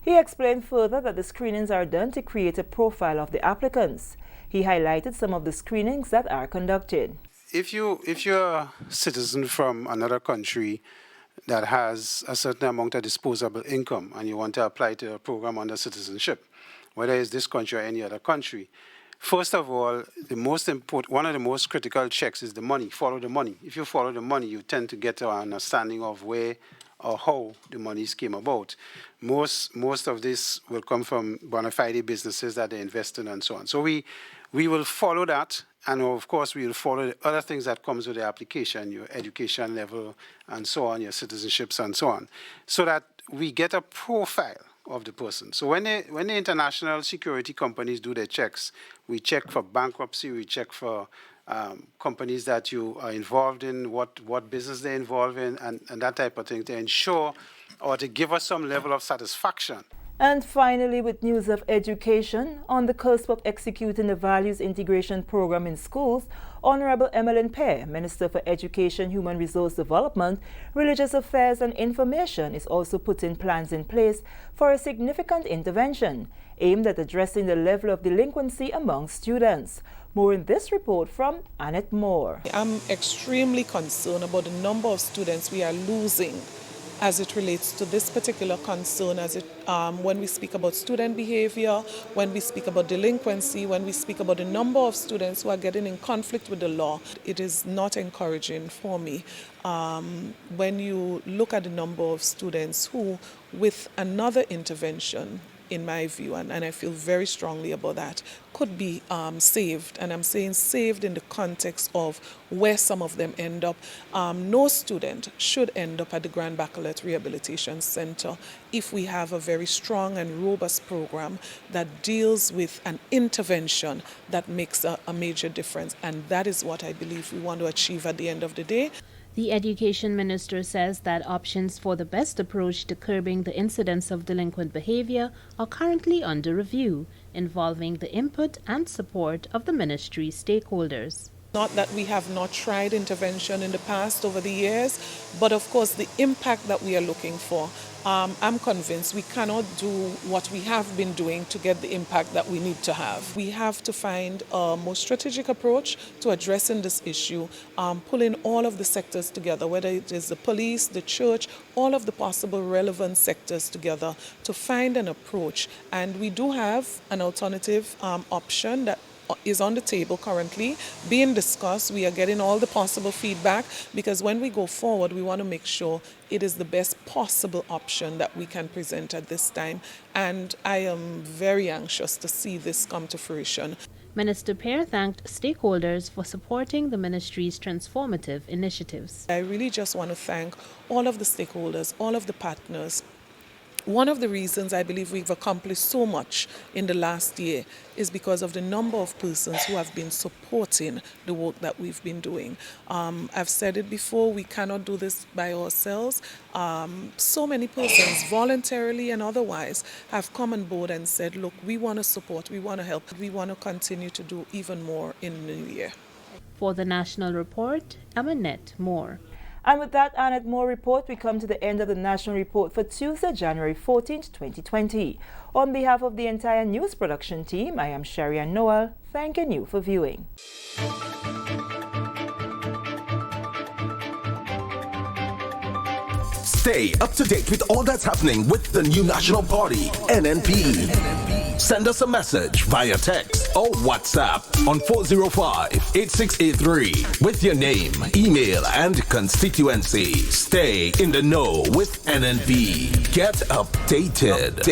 He explained further that the screenings are done to create a profile of the applicants. He highlighted some of the screenings that are conducted. If you're a citizen from another country that has a certain amount of disposable income and you want to apply to a program under citizenship, whether it's this country or any other country, first of all, one of the most critical checks is the money. Follow the money. If you follow the money, you tend to get an understanding of where or how the monies came about. Most of this will come from bona fide businesses that they invest in and so on. So we will follow that, and of course we will follow the other things that comes with the application, your education level and so on, your citizenships and so on, so that we get a profile of the person. So when the international security companies do their checks, we check for bankruptcy, we check for companies that you are involved in, what business they're involved in, and that type of thing to ensure or to give us some level of satisfaction. And finally, with news of education, on the cusp of executing the Values Integration Program in schools, Honorable Emmeline Pear, Minister for Education, Human Resource Development, Religious Affairs and Information, is also putting plans in place for a significant intervention aimed at addressing the level of delinquency among students. More in this report from Annette Moore. I'm extremely concerned about the number of students we are losing as it relates to this particular concern, when we speak about student behavior, when we speak about delinquency, when we speak about the number of students who are getting in conflict with the law. It is not encouraging for me. When you look at the number of students who, with another intervention, in my view, and I feel very strongly about that, could be saved. And I'm saying saved in the context of where some of them end up. No student should end up at the Grand Baccalaureate Rehabilitation Center if we have a very strong and robust program that deals with an intervention that makes a major difference. And that is what I believe we want to achieve at the end of the day. The Education Minister says that options for the best approach to curbing the incidence of delinquent behavior are currently under review, involving the input and support of the ministry stakeholders. Not that we have not tried intervention in the past over the years, but of course the impact that we are looking for, I'm convinced we cannot do what we have been doing to get the impact that we need to have. We have to find a more strategic approach to addressing this issue, pulling all of the sectors together, whether it is the police, the church, all of the possible relevant sectors together to find an approach. And we do have an alternative option that is on the table currently, being discussed. We are getting all the possible feedback, because when we go forward, we want to make sure it is the best possible option that we can present at this time. And I am very anxious to see this come to fruition. Minister Pear thanked stakeholders for supporting the ministry's transformative initiatives. I really just want to thank all of the stakeholders, all of the partners. One of the reasons I believe we've accomplished so much in the last year is because of the number of persons who have been supporting the work that we've been doing. I've said it before, we cannot do this by ourselves. So many persons, voluntarily and otherwise, have come on board and said, look, we want to support, we want to help, we want to continue to do even more in the new year. For the National Report, I'm Annette Moore. And with that Annette Moore report, we come to the end of the National Report for Tuesday, January 14th, 2020. On behalf of the entire news production team, I am Sharian Noel, thanking you for viewing. Stay up to date with all that's happening with the new National Party, NNP. Send us a message via text or WhatsApp on 405-8683 with your name, email, and constituency. Stay in the know with NNP. Get updated.